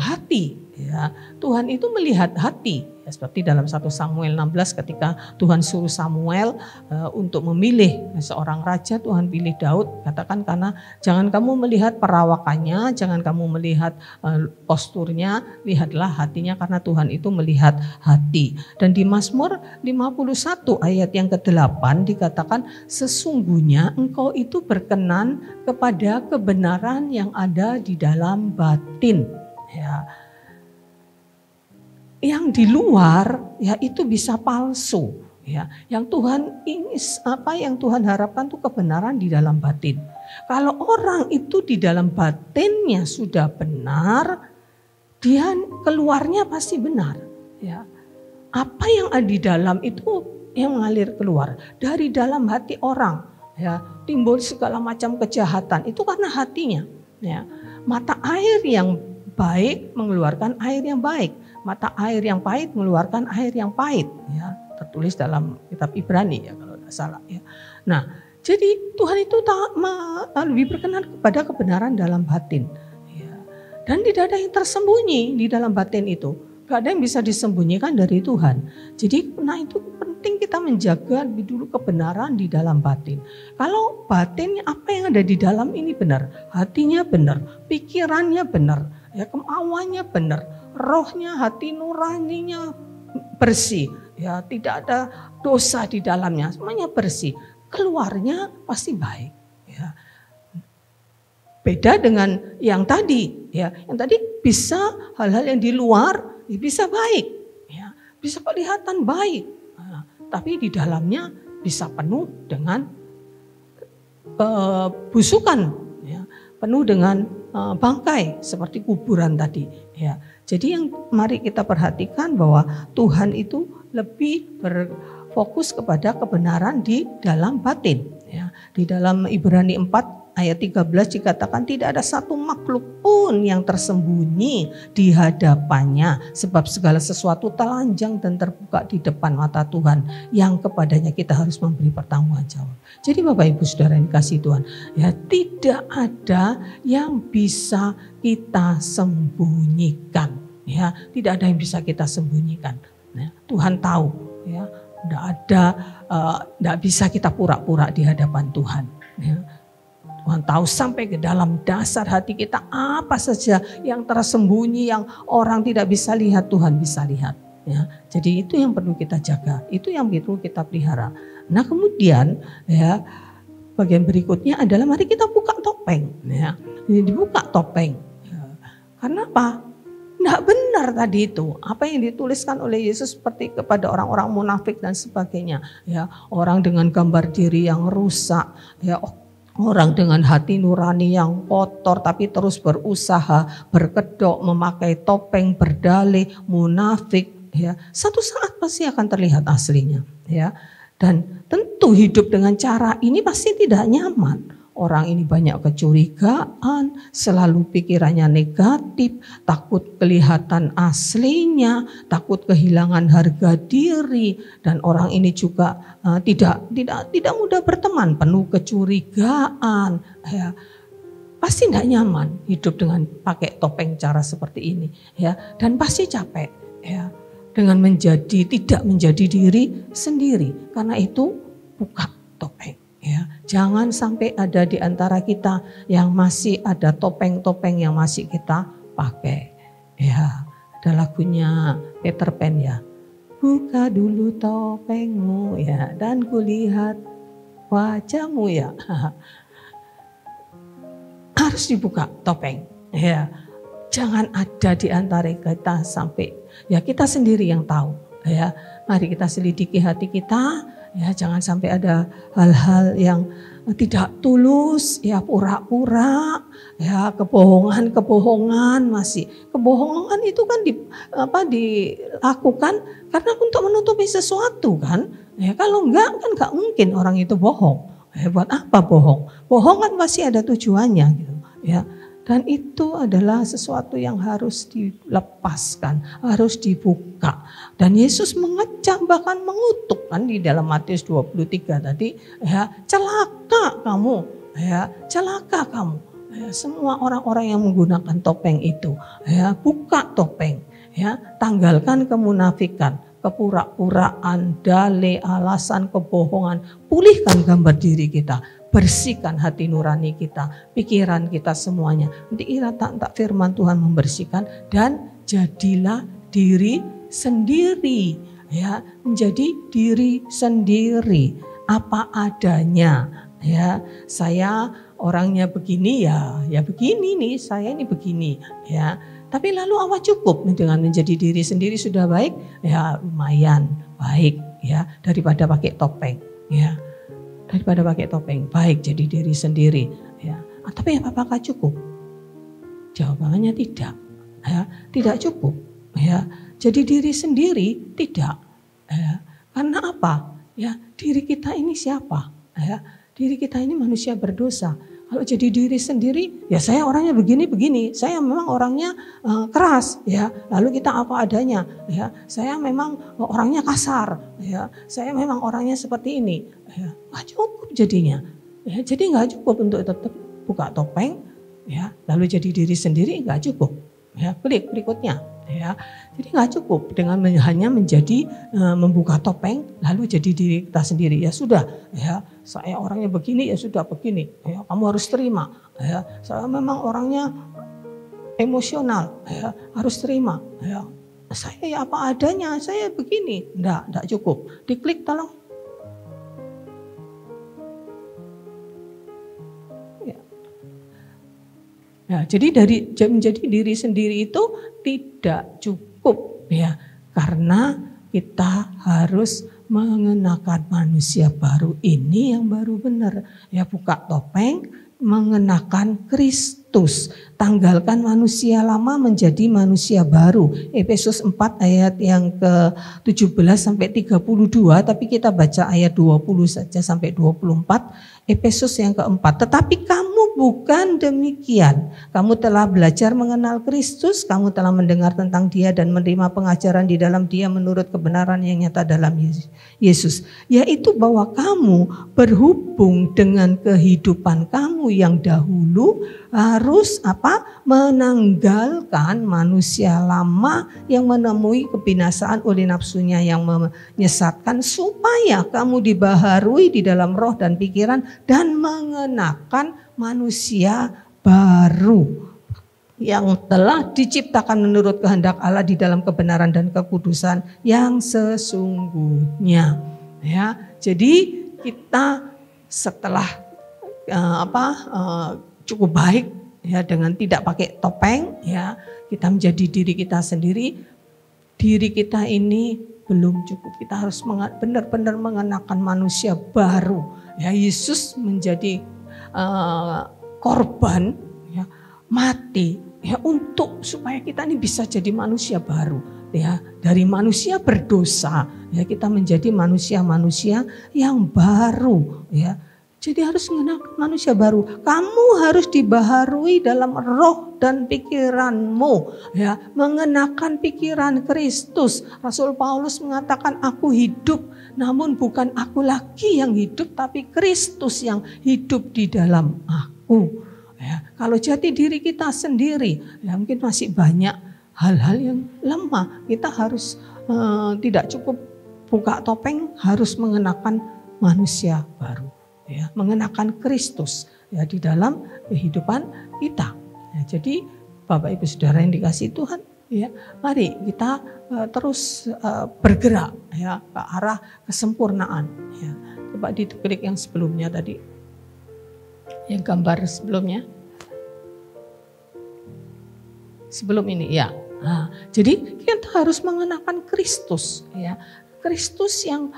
hati ya. Tuhan itu melihat hati ya, seperti dalam 1 Samuel 16 ketika Tuhan suruh Samuel untuk memilih seorang raja, Tuhan pilih Daud, katakan karena jangan kamu melihat perawakannya, jangan kamu melihat posturnya, lihatlah hatinya karena Tuhan itu melihat hati. Dan di Mazmur 51 ayat yang ke-8 dikatakan sesungguhnya engkau itu berkenan kepada kebenaran yang ada di dalam batin ya. Yang di luar ya itu bisa palsu ya. Yang Tuhan ingin yang Tuhan harapkan itu kebenaran di dalam batin. Kalau orang itu di dalam batinnya sudah benar, dia keluarnya pasti benar ya. Apa yang ada di dalam itu yang mengalir keluar dari dalam hati orang ya. Timbul segala macam kejahatan itu karena hatinya ya. Mata air yang baik mengeluarkan air yang baik. Mata air yang pahit mengeluarkan air yang pahit ya, tertulis dalam kitab Ibrani ya kalau tidak salah ya. Nah, jadi Tuhan itu lebih berkenan kepada kebenaran dalam batin ya. Dan tidak ada yang tersembunyi di dalam batin itu. Tidak ada yang bisa disembunyikan dari Tuhan. Jadi nah itu penting kita menjaga lebih dulu kebenaran di dalam batin. Kalau batinnya apa yang ada di dalam ini benar, hatinya benar, pikirannya benar, ya kemauannya benar, rohnya, hati nuraninya bersih, ya tidak ada dosa di dalamnya, semuanya bersih, keluarnya pasti baik. Ya. Beda dengan yang tadi, ya yang tadi bisa hal-hal yang di luar ya bisa baik, ya bisa kelihatan baik, nah, tapi di dalamnya bisa penuh dengan busukan, ya, penuh dengan bangkai seperti kuburan tadi. Ya. Jadi yang mari kita perhatikan bahwa Tuhan itu lebih berfokus kepada kebenaran di dalam batin. Ya. Di dalam Ibrani 4 ayat 13 dikatakan tidak ada satu makhluk pun yang tersembunyi di hadapannya, sebab segala sesuatu telanjang dan terbuka di depan mata Tuhan yang kepadanya kita harus memberi pertanggungjawaban. Jadi Bapak Ibu Saudara yang kasih Tuhan, ya tidak ada yang bisa kita sembunyikan, ya tidak ada yang bisa kita sembunyikan. Ya, Tuhan tahu, ya tidak bisa kita pura-pura di hadapan Tuhan. Ya. Tuhan tahu sampai ke dalam dasar hati kita apa saja yang tersembunyi, yang orang tidak bisa lihat, Tuhan bisa lihat. Ya, jadi itu yang perlu kita jaga, itu yang perlu kita pelihara. Nah kemudian ya bagian berikutnya adalah mari kita buka topeng. Ya, ini dibuka topeng. Ya. Karena apa? Tidak benar tadi itu apa yang dituliskan oleh Yesus seperti kepada orang-orang munafik dan sebagainya. Ya, orang dengan gambar diri yang rusak. Ya. Orang dengan hati nurani yang kotor tapi terus berusaha, berkedok, memakai topeng, berdalih, munafik, ya. Satu saat pasti akan terlihat aslinya, ya. Dan tentu hidup dengan cara ini pasti tidak nyaman. Orang ini banyak kecurigaan, selalu pikirannya negatif, takut kelihatan aslinya, takut kehilangan harga diri, dan orang ini juga tidak mudah berteman, penuh kecurigaan, ya. Pasti tidak nyaman hidup dengan pakai topeng cara seperti ini, ya, dan pasti capek, ya, dengan tidak menjadi diri sendiri. Karena itu buka topeng. Ya, jangan sampai ada di antara kita yang masih ada topeng-topeng yang masih kita pakai. Ya, ada lagunya Peter Pan ya. Buka dulu topengmu ya dan kulihat wajahmu ya. Harus dibuka topeng. Ya, jangan ada di antara kita sampai ya kita sendiri yang tahu. Ya, mari kita selidiki hati kita. Ya, jangan sampai ada hal-hal yang tidak tulus, ya pura-pura, ya kebohongan masih. Kebohongan itu kan dilakukan karena untuk menutupi sesuatu kan. Ya, kalau enggak kan enggak mungkin orang itu bohong. Ya, buat apa bohong? Bohong kan masih ada tujuannya gitu. Ya. Dan itu adalah sesuatu yang harus dilepaskan, harus dibuka. Dan Yesus mengecam bahkan mengutuk kan di dalam Matius 23 tadi, ya, celaka kamu, ya, celaka kamu. Ya, semua orang-orang yang menggunakan topeng itu, ya, buka topeng, ya, tanggalkan kemunafikan, kepura-puraan, dalih, alasan, kebohongan, pulihkan gambar diri kita. Bersihkan hati nurani kita, pikiran kita semuanya. Nanti tak firman Tuhan membersihkan dan jadilah diri sendiri. Ya, menjadi diri sendiri apa adanya. Ya, saya orangnya begini ya begini nih, saya ini begini ya. Tapi lalu apa cukup dengan menjadi diri sendiri sudah baik? Ya, lumayan baik ya daripada pakai topeng ya. Daripada pakai topeng, baik jadi diri sendiri, ya. Tapi apakah cukup? Jawabannya tidak, ya, tidak cukup, ya. Jadi diri sendiri tidak, ya. Karena apa? Ya, diri kita ini siapa? Ya, diri kita ini manusia berdosa. Kalau jadi diri sendiri, ya saya orangnya begini, saya memang orangnya keras, ya. Lalu kita apa adanya, ya. Saya memang orangnya kasar, ya. Saya memang orangnya seperti ini, ya. Nggak cukup jadinya, ya. Jadi nggak cukup untuk tetap buka topeng, ya. Lalu jadi diri sendiri nggak cukup, ya. Klik berikutnya, ya. Jadi nggak cukup dengan hanya menjadi membuka topeng, lalu jadi diri kita sendiri, ya sudah, ya. Saya orangnya begini, ya sudah begini. Ya, kamu harus terima. Ya, saya memang orangnya emosional. Ya, harus terima. Ya, saya ya apa adanya. Saya begini. Enggak cukup. Diklik tolong. Ya. Ya, jadi menjadi diri sendiri itu tidak cukup, ya, karena kita harus mengenakan manusia baru. Ini yang baru benar. Ya, buka topeng, mengenakan Kristus. Tanggalkan manusia lama menjadi manusia baru. Efesus 4 ayat yang ke-17 sampai 32, tapi kita baca ayat 20 saja sampai 24. Efesus yang keempat, tetapi kamu bukan demikian. Kamu telah belajar mengenal Kristus, kamu telah mendengar tentang Dia dan menerima pengajaran di dalam Dia menurut kebenaran yang nyata dalam Yesus. Yaitu bahwa kamu berhubung dengan kehidupan kamu yang dahulu harus menanggalkan manusia lama yang menemui kebinasaan oleh nafsunya yang menyesatkan, supaya kamu dibaharui di dalam roh dan pikiran dan mengenakan manusia baru yang telah diciptakan menurut kehendak Allah di dalam kebenaran dan kekudusan yang sesungguhnya. Ya, jadi kita setelah cukup baik ya dengan tidak pakai topeng, ya kita menjadi diri kita sendiri. Diri kita ini belum cukup, kita harus benar-benar mengenakan manusia baru. Ya, Yesus menjadi korban, ya, mati ya untuk supaya kita ini bisa jadi manusia baru. Ya, dari manusia berdosa ya kita menjadi manusia-manusia yang baru ya. Jadi harus mengenakan manusia baru. Kamu harus dibaharui dalam roh dan pikiranmu. Ya, mengenakan pikiran Kristus. Rasul Paulus mengatakan, aku hidup, namun bukan aku lagi yang hidup, tapi Kristus yang hidup di dalam aku. Ya, kalau jati diri kita sendiri, ya mungkin masih banyak hal-hal yang lemah. Kita harus tidak cukup buka topeng, harus mengenakan manusia baru. Ya, mengenakan Kristus ya di dalam kehidupan kita. Ya, jadi Bapak Ibu Saudara yang dikasihi Tuhan, ya, mari kita terus bergerak ya ke arah kesempurnaan. Ya, coba diklik yang sebelumnya tadi, yang gambar sebelumnya, sebelum ini ya. Nah, jadi kita harus mengenakan Kristus ya. Kristus yang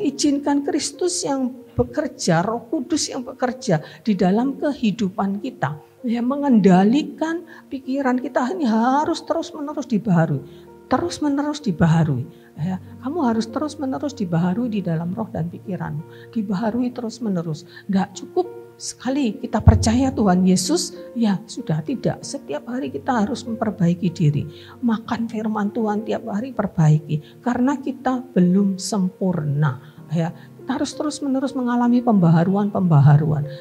izinkan Kristus yang bekerja, Roh Kudus yang bekerja di dalam kehidupan kita. Ya, mengendalikan pikiran kita ini harus terus-menerus dibaharui. Terus-menerus dibaharui. Ya, kamu harus terus-menerus dibaharui di dalam roh dan pikiranmu. Dibaharui terus-menerus. Enggak cukup sekali kita percaya Tuhan Yesus, ya sudah, tidak. Setiap hari kita harus memperbaiki diri. Makan firman Tuhan tiap hari perbaiki. Karena kita belum sempurna. Ya, kita harus terus-menerus mengalami pembaharuan.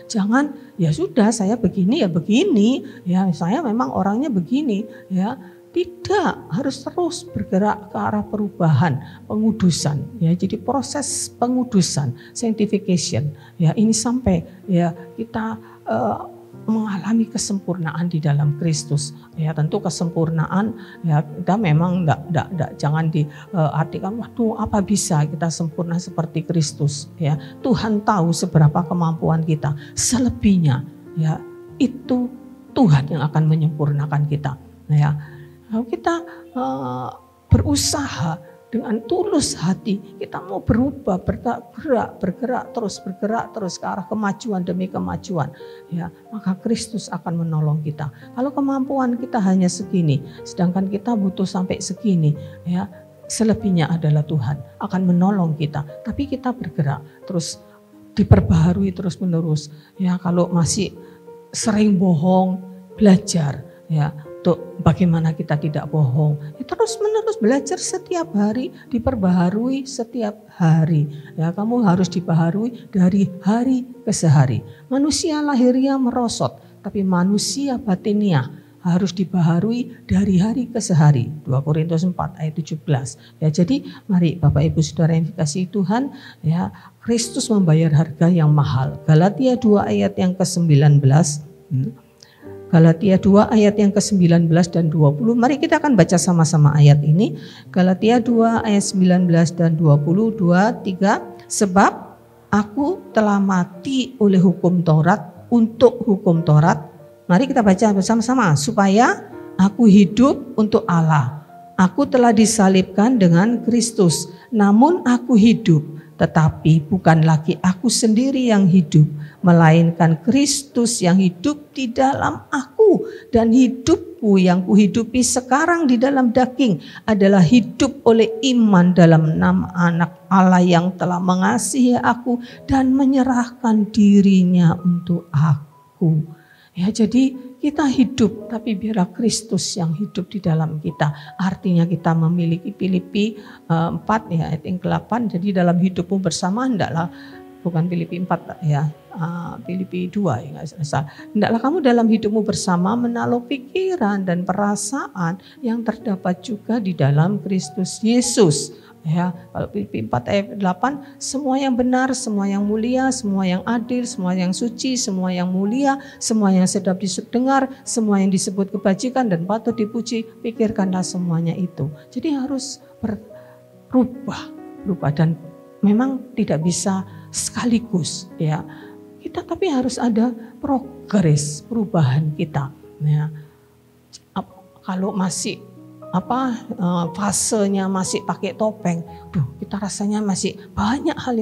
Jangan, ya sudah saya begini ya begini. Ya saya memang orangnya begini. Ya, tidak, harus terus bergerak ke arah perubahan, pengudusan. Ya, jadi proses pengudusan, sanctification. Ya, ini sampai ya kita mengalami kesempurnaan di dalam Kristus. Ya, tentu kesempurnaan ya kita memang enggak jangan diartikan waduh apa bisa kita sempurna seperti Kristus. Ya, Tuhan tahu seberapa kemampuan kita. Selebihnya ya itu Tuhan yang akan menyempurnakan kita. Ya. Kalau kita berusaha dengan tulus hati, kita mau berubah, bergerak terus ke arah kemajuan demi kemajuan, ya, maka Kristus akan menolong kita. Kalau kemampuan kita hanya segini, sedangkan kita butuh sampai segini, ya, selebihnya adalah Tuhan akan menolong kita. Tapi kita bergerak terus, diperbaharui terus menerus. Ya, kalau masih sering bohong, belajar, ya. Untuk bagaimana kita tidak bohong, ya, terus menerus belajar setiap hari, diperbaharui setiap hari. Ya, kamu harus dibaharui dari hari ke sehari. Manusia lahiriah merosot, tapi manusia batiniah harus dibaharui dari hari ke sehari. 2 Korintus 4 ayat 17. Ya, jadi mari Bapak Ibu Saudara yang dikasihi Tuhan, ya, Kristus membayar harga yang mahal. Galatia 2 ayat yang ke-19. Galatia 2 ayat yang ke-19 dan 20. Mari kita akan baca sama-sama ayat ini. Galatia 2 ayat 19 dan 20, 2, 3. Sebab aku telah mati oleh hukum Taurat untuk hukum Taurat. Mari kita baca bersama-sama. Supaya aku hidup untuk Allah. Aku telah disalibkan dengan Kristus, namun aku hidup, tetapi bukan lagi aku sendiri yang hidup, melainkan Kristus yang hidup di dalam aku. Dan hidupku yang kuhidupi sekarang di dalam daging adalah hidup oleh iman dalam nama Anak Allah yang telah mengasihi aku dan menyerahkan dirinya untuk aku. Ya, jadi kita hidup, tapi biarlah Kristus yang hidup di dalam kita. Artinya kita memiliki Filipi 4 ya, ayat yang ke-8. Jadi dalam hidupmu bersama, bukan Filipi 4 ya, Filipi 2 ya, nggak salah. Hendaklah kamu dalam hidupmu bersama menaruh pikiran dan perasaan yang terdapat juga di dalam Kristus Yesus. Ya, kalau Filipi 4 ayat 8, semua yang benar, semua yang mulia, semua yang adil, semua yang suci, semua yang mulia, semua yang sedap didengar, semua yang disebut kebajikan dan patut dipuji, pikirkanlah semuanya itu. Jadi harus berubah dan memang tidak bisa sekaligus ya. Kita tapi harus ada progres perubahan kita. Ya. Kalau masih fasenya masih pakai topeng, kita rasanya masih banyak hal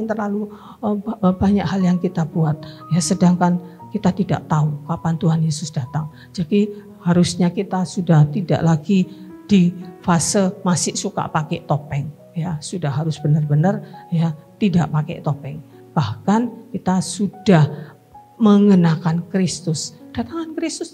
yang kita buat ya, sedangkan kita tidak tahu kapan Tuhan Yesus datang. Jadi harusnya kita sudah tidak lagi di fase masih suka pakai topeng ya, sudah harus benar-benar ya tidak pakai topeng. Bahkan kita sudah mengenakan Kristus. Datangan Kristus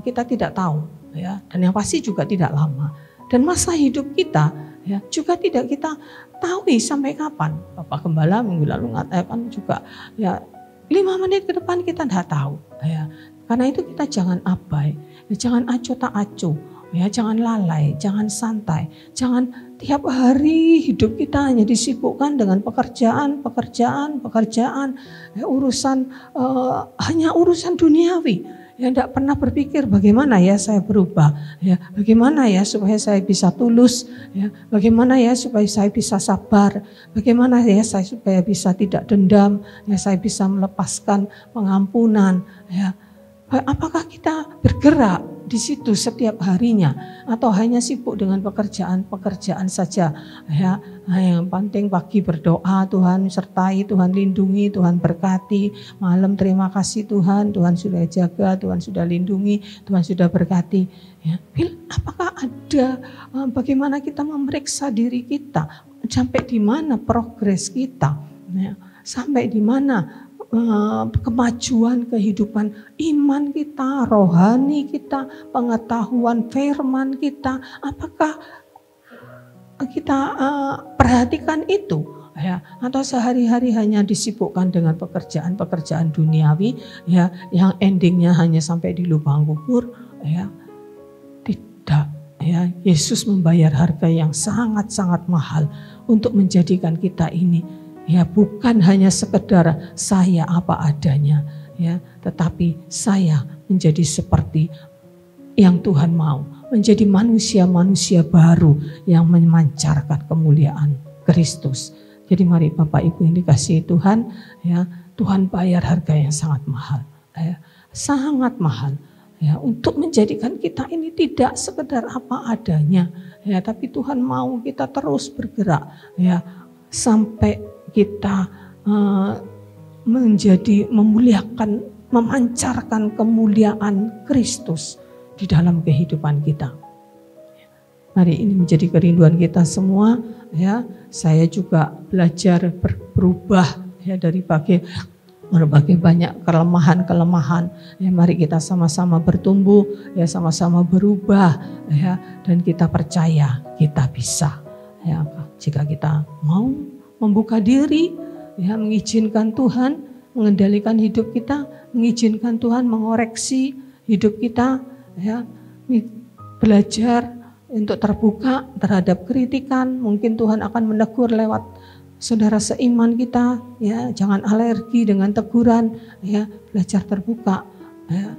kita tidak tahu ya, dan yang pasti juga tidak lama. Dan masa hidup kita ya juga tidak kita tahu sampai kapan. Bapak Gembala minggu lalu mengatakan juga ya 5 menit ke depan kita tidak tahu ya. Karena itu kita jangan abai, ya, jangan acuh tak acuh, ya, jangan lalai, jangan santai, jangan tiap hari hidup kita hanya disibukkan dengan pekerjaan, ya, hanya urusan duniawi. Ya, tidak pernah berpikir bagaimana ya saya berubah, ya, bagaimana ya supaya saya bisa tulus, ya, bagaimana ya supaya saya bisa sabar, bagaimana ya saya supaya bisa tidak dendam, ya, saya bisa melepaskan pengampunan, ya. Apakah kita bergerak di situ setiap harinya atau hanya sibuk dengan pekerjaan saja ya? Yang penting pagi berdoa, Tuhan sertai, Tuhan lindungi, Tuhan berkati. Malam terima kasih Tuhan sudah jaga, Tuhan sudah lindungi, Tuhan sudah berkati ya. Apakah ada bagaimana kita memeriksa diri kita, sampai di mana progres kita ya? Sampai di mana kemajuan kehidupan iman kita, rohani kita, pengetahuan firman kita, apakah kita perhatikan itu ya, atau sehari-hari hanya disibukkan dengan pekerjaan duniawi ya, yang endingnya hanya sampai di lubang kubur ya. Tidak ya, Yesus membayar harga yang sangat-sangat mahal untuk menjadikan kita ini ya, bukan hanya sekedar saya apa adanya ya, tetapi saya menjadi seperti yang Tuhan mau, menjadi manusia-manusia baru yang memancarkan kemuliaan Kristus. Jadi mari Bapak Ibu yang dikasihi Tuhan ya, Tuhan bayar harga yang sangat mahal ya, sangat mahal ya, untuk menjadikan kita ini tidak sekedar apa adanya ya, tapi Tuhan mau kita terus bergerak ya, sampai kita menjadi memuliakan, memancarkan kemuliaan Kristus di dalam kehidupan kita. Mari ini menjadi kerinduan kita semua ya. Saya juga belajar berubah ya dari berbagai banyak kelemahan ya. Mari kita sama-sama bertumbuh ya, sama-sama berubah ya, dan kita percaya kita bisa ya, jika kita mau membuka diri, ya, mengizinkan Tuhan mengendalikan hidup kita, mengizinkan Tuhan mengoreksi hidup kita, ya, belajar untuk terbuka terhadap kritikan. Mungkin Tuhan akan menegur lewat saudara seiman kita, ya, jangan alergi dengan teguran, ya, belajar terbuka, ya.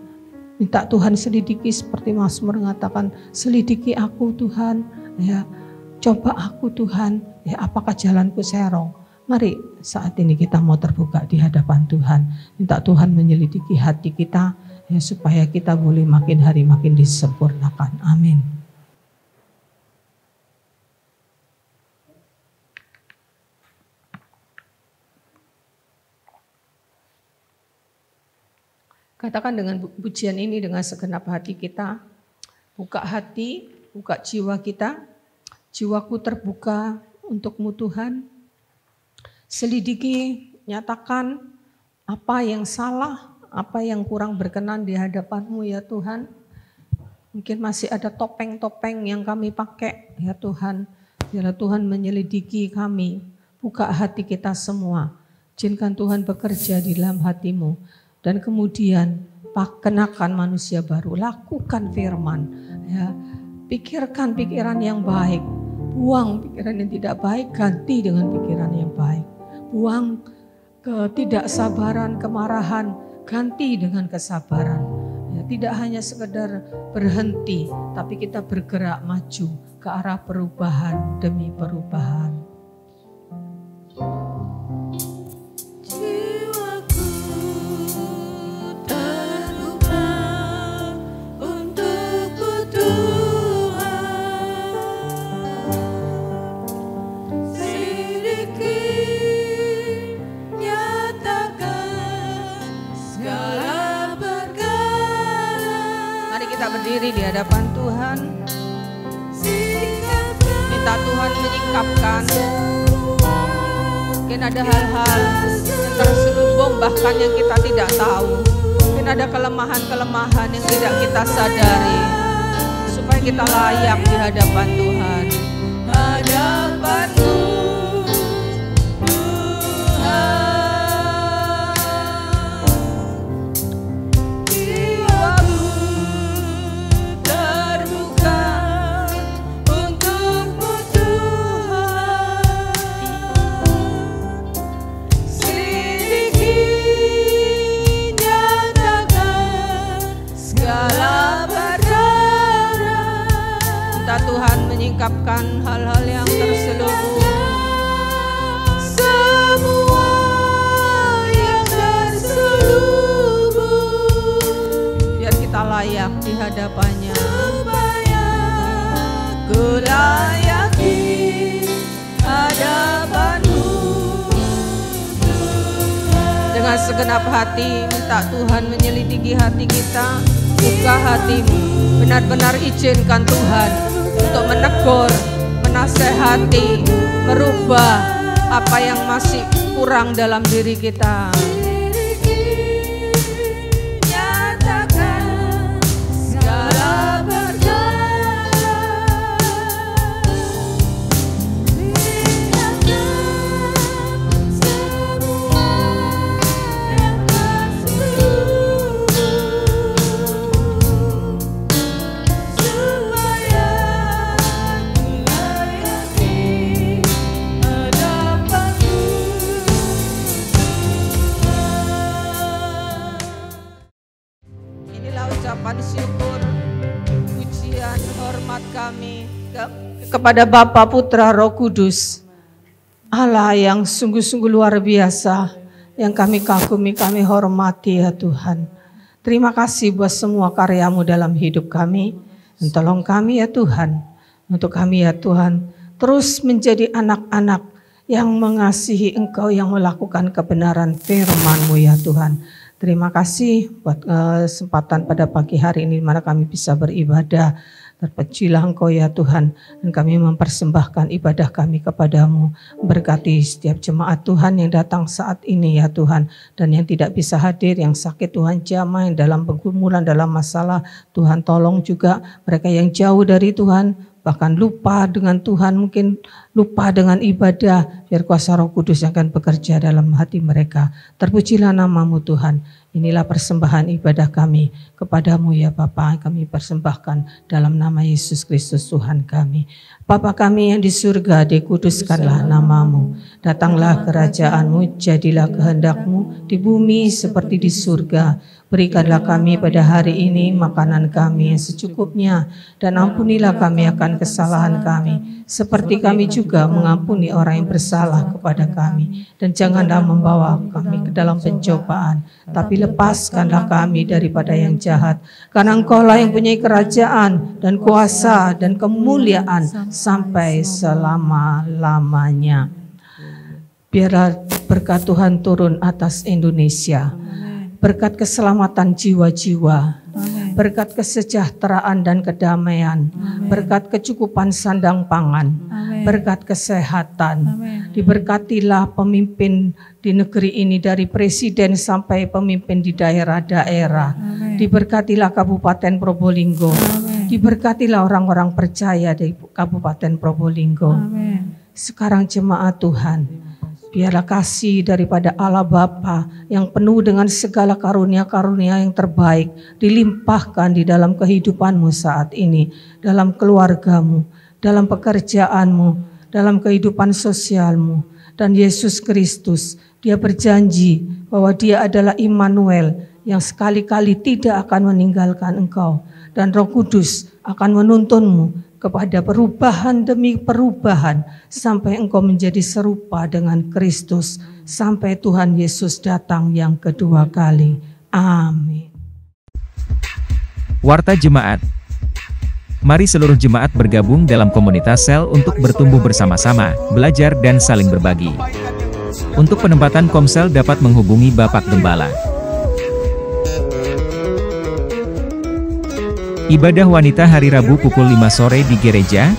Minta Tuhan selidiki seperti Mazmur mengatakan, selidiki aku Tuhan, ya. Coba aku Tuhan, ya, apakah jalanku serong. Mari saat ini kita mau terbuka di hadapan Tuhan. Minta Tuhan menyelidiki hati kita, ya, supaya kita boleh makin hari makin disempurnakan. Amin. Katakan dengan pujian ini dengan segenap hati kita, buka hati, buka jiwa kita, jiwaku terbuka untuk-Mu Tuhan. Selidiki, nyatakan apa yang salah, apa yang kurang berkenan di hadapan-Mu ya Tuhan. Mungkin masih ada topeng-topeng yang kami pakai ya Tuhan. Biarlah Tuhan menyelidiki kami, buka hati kita semua. Izinkan Tuhan bekerja di dalam hati-Mu. Dan kemudian kenakan manusia baru, lakukan firman, ya, pikirkan pikiran yang baik, buang pikiran yang tidak baik, ganti dengan pikiran yang baik, buang ketidaksabaran, kemarahan, ganti dengan kesabaran. Ya, tidak hanya sekedar berhenti, tapi kita bergerak maju ke arah perubahan demi perubahan. Berdiri di hadapan Tuhan, minta Tuhan menyingkapkan. Mungkin ada hal-hal yang terselubung bahkan yang kita tidak tahu. Mungkin ada kelemahan-kelemahan yang tidak kita sadari, supaya kita layak di hadapan Tuhan. Hadapan-Mu menyingkapkan hal-hal yang terselubung, semua yang terselubung, biar kita layak di hadapannya. Ku layak di hadapan-Mu. Dengan segenap hati minta Tuhan menyelidiki hati kita, buka hati-Mu, benar-benar izinkan Tuhan untuk menegur, menasehati, merubah apa yang masih kurang dalam diri kita. Nyatakan segala syukur, pujian, hormat kami kepada Bapa, Putra, Roh Kudus, Allah yang sungguh-sungguh luar biasa, yang kami kagumi, kami hormati ya Tuhan. Terima kasih buat semua karya-Mu dalam hidup kami, dan tolong kami ya Tuhan, untuk kami ya Tuhan, terus menjadi anak-anak yang mengasihi Engkau, yang melakukan kebenaran firman-Mu ya Tuhan. Terima kasih buat kesempatan pada pagi hari ini, di mana kami bisa beribadah. Terpujilah Engkau ya Tuhan, dan kami mempersembahkan ibadah kami kepadamu. Berkati setiap jemaat Tuhan yang datang saat ini ya Tuhan, dan yang tidak bisa hadir, yang sakit Tuhan jamah, yang dalam pergumulan, dalam masalah, Tuhan tolong juga mereka yang jauh dari Tuhan, bahkan lupa dengan Tuhan, mungkin lupa dengan ibadah, biar kuasa Roh Kudus yang akan bekerja dalam hati mereka. Terpujilah nama-Mu Tuhan. Inilah persembahan ibadah kami kepadamu ya Bapa, kami persembahkan dalam nama Yesus Kristus Tuhan kami. Bapa kami yang di surga, dikuduskanlah nama-Mu. Datanglah kerajaan-Mu, jadilah kehendak-Mu di bumi seperti di surga. Berikanlah kami pada hari ini makanan kami yang secukupnya, dan ampunilah kami akan kesalahan kami, seperti kami juga mengampuni orang yang bersalah kepada kami. Dan janganlah membawa kami ke dalam pencobaan, tapi lepaskanlah kami daripada yang jahat. Karena Engkau-lah yang punya kerajaan dan kuasa dan kemuliaan sampai selama-lamanya. Biarlah berkat Tuhan turun atas Indonesia. Berkat keselamatan jiwa-jiwa, berkat kesejahteraan dan kedamaian, berkat kecukupan sandang pangan, berkat kesehatan. Diberkatilah pemimpin di negeri ini dari presiden sampai pemimpin di daerah-daerah. Diberkatilah Kabupaten Probolinggo. Diberkatilah orang-orang percaya di Kabupaten Probolinggo. Sekarang jemaat Tuhan, biarlah kasih daripada Allah Bapa yang penuh dengan segala karunia-karunia yang terbaik dilimpahkan di dalam kehidupanmu saat ini, dalam keluargamu, dalam pekerjaanmu, dalam kehidupan sosialmu. Dan Yesus Kristus, Dia berjanji bahwa Dia adalah Immanuel yang sekali-kali tidak akan meninggalkan engkau. Dan Roh Kudus akan menuntunmu kepada perubahan demi perubahan sampai engkau menjadi serupa dengan Kristus, sampai Tuhan Yesus datang yang kedua kali. Amin. Warta Jemaat. Mari seluruh jemaat bergabung dalam komunitas sel untuk bertumbuh bersama-sama, belajar dan saling berbagi. Untuk penempatan komsel dapat menghubungi Bapak Gembala. Ibadah wanita hari Rabu pukul 5 sore di gereja.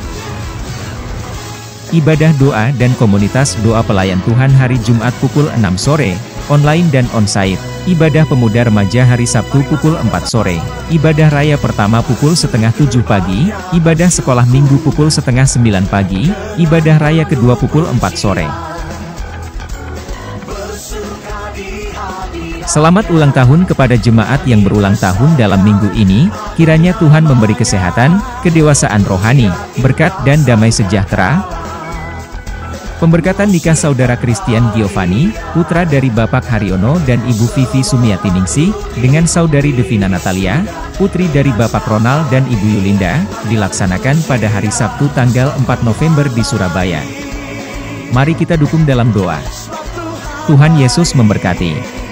Ibadah doa dan komunitas doa pelayan Tuhan hari Jumat pukul 6 sore, online dan onsite. Ibadah pemuda remaja hari Sabtu pukul 4 sore. Ibadah raya pertama pukul setengah 7 pagi. Ibadah sekolah minggu pukul setengah 9 pagi. Ibadah raya kedua pukul 4 sore. Selamat ulang tahun kepada jemaat yang berulang tahun dalam minggu ini. Kiranya Tuhan memberi kesehatan, kedewasaan rohani, berkat dan damai sejahtera. Pemberkatan nikah Saudara Christian Giovanni, putra dari Bapak Haryono dan Ibu Vivi Sumiati Ningsih, dengan Saudari Devina Natalia, putri dari Bapak Ronald dan Ibu Yulinda, dilaksanakan pada hari Sabtu tanggal 4 November di Surabaya. Mari kita dukung dalam doa. Tuhan Yesus memberkati.